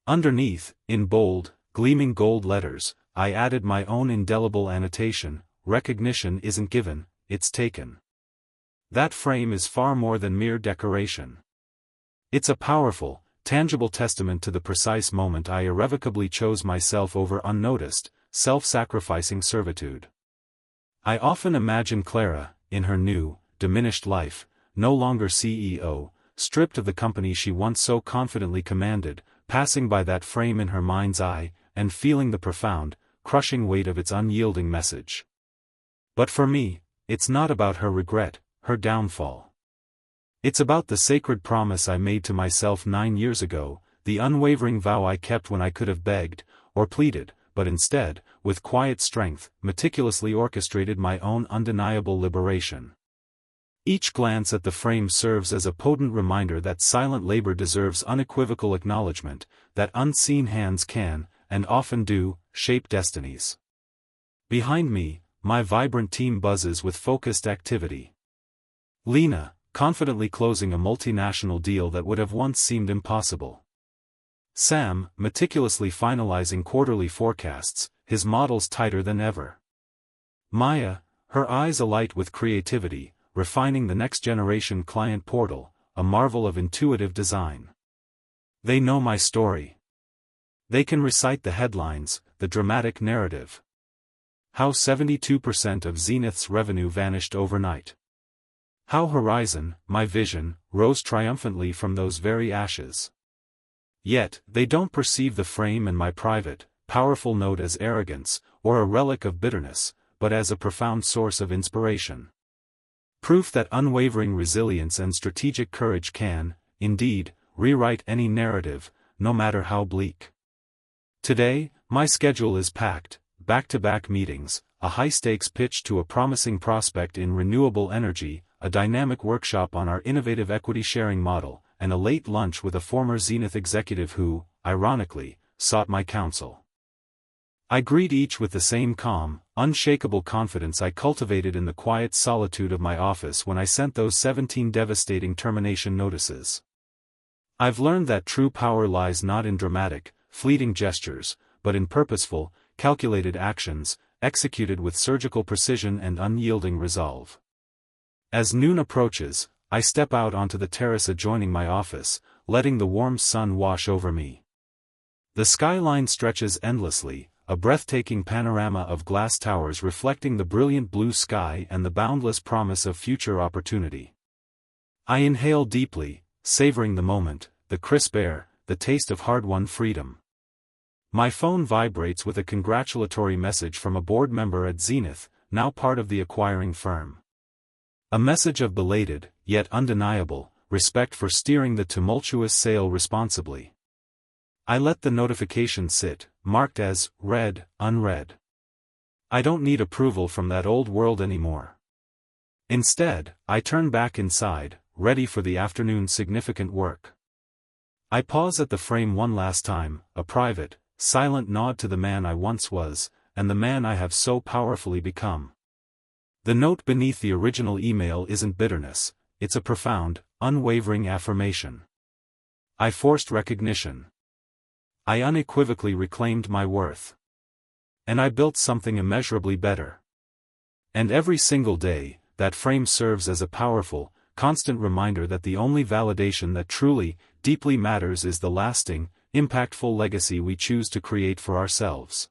Underneath, in bold, gleaming gold letters, I added my own indelible annotation: recognition isn't given, it's taken. That frame is far more than mere decoration. It's a powerful, tangible testament to the precise moment I irrevocably chose myself over unnoticed, self-sacrificing servitude. I often imagine Clara, in her new, diminished life, no longer CEO, stripped of the company she once so confidently commanded, passing by that frame in her mind's eye, and feeling the profound, crushing weight of its unyielding message. But for me, it's not about her regret, her downfall. It's about the sacred promise I made to myself 9 years ago, the unwavering vow I kept when I could have begged, or pleaded, but instead, with quiet strength, meticulously orchestrated my own undeniable liberation. Each glance at the frame serves as a potent reminder that silent labor deserves unequivocal acknowledgement, that unseen hands can, and often do, shape destinies. Behind me, my vibrant team buzzes with focused activity. Lena, confidently closing a multinational deal that would have once seemed impossible. Sam, meticulously finalizing quarterly forecasts, his models tighter than ever. Maya, her eyes alight with creativity, refining the next-generation client portal, a marvel of intuitive design. They know my story. They can recite the headlines, the dramatic narrative. How 72% of Zenith's revenue vanished overnight. How Horizon, my vision, rose triumphantly from those very ashes. Yet, they don't perceive the frame and my private, powerful note as arrogance, or a relic of bitterness, but as a profound source of inspiration. Proof that unwavering resilience and strategic courage can, indeed, rewrite any narrative, no matter how bleak. Today, my schedule is packed: back-to-back meetings, a high-stakes pitch to a promising prospect in renewable energy, a dynamic workshop on our innovative equity-sharing model, and a late lunch with a former Zenith executive who, ironically, sought my counsel. I greet each with the same calm, unshakable confidence I cultivated in the quiet solitude of my office when I sent those 17 devastating termination notices. I've learned that true power lies not in dramatic, fleeting gestures, but in purposeful, calculated actions, executed with surgical precision and unyielding resolve. As noon approaches, I step out onto the terrace adjoining my office, letting the warm sun wash over me. The skyline stretches endlessly, a breathtaking panorama of glass towers reflecting the brilliant blue sky and the boundless promise of future opportunity. I inhale deeply, savoring the moment, the crisp air, the taste of hard-won freedom. My phone vibrates with a congratulatory message from a board member at Zenith, now part of the acquiring firm. A message of belated, yet undeniable, respect for steering the tumultuous sale responsibly. I let the notification sit, marked as read, unread. I don't need approval from that old world anymore. Instead, I turn back inside, ready for the afternoon's significant work. I pause at the frame one last time, a private, silent nod to the man I once was, and the man I have so powerfully become. The note beneath the original email isn't bitterness, it's a profound, unwavering affirmation. I forced recognition. I unequivocally reclaimed my worth. And I built something immeasurably better. And every single day, that frame serves as a powerful, constant reminder that the only validation that truly, deeply matters is the lasting, impactful legacy we choose to create for ourselves.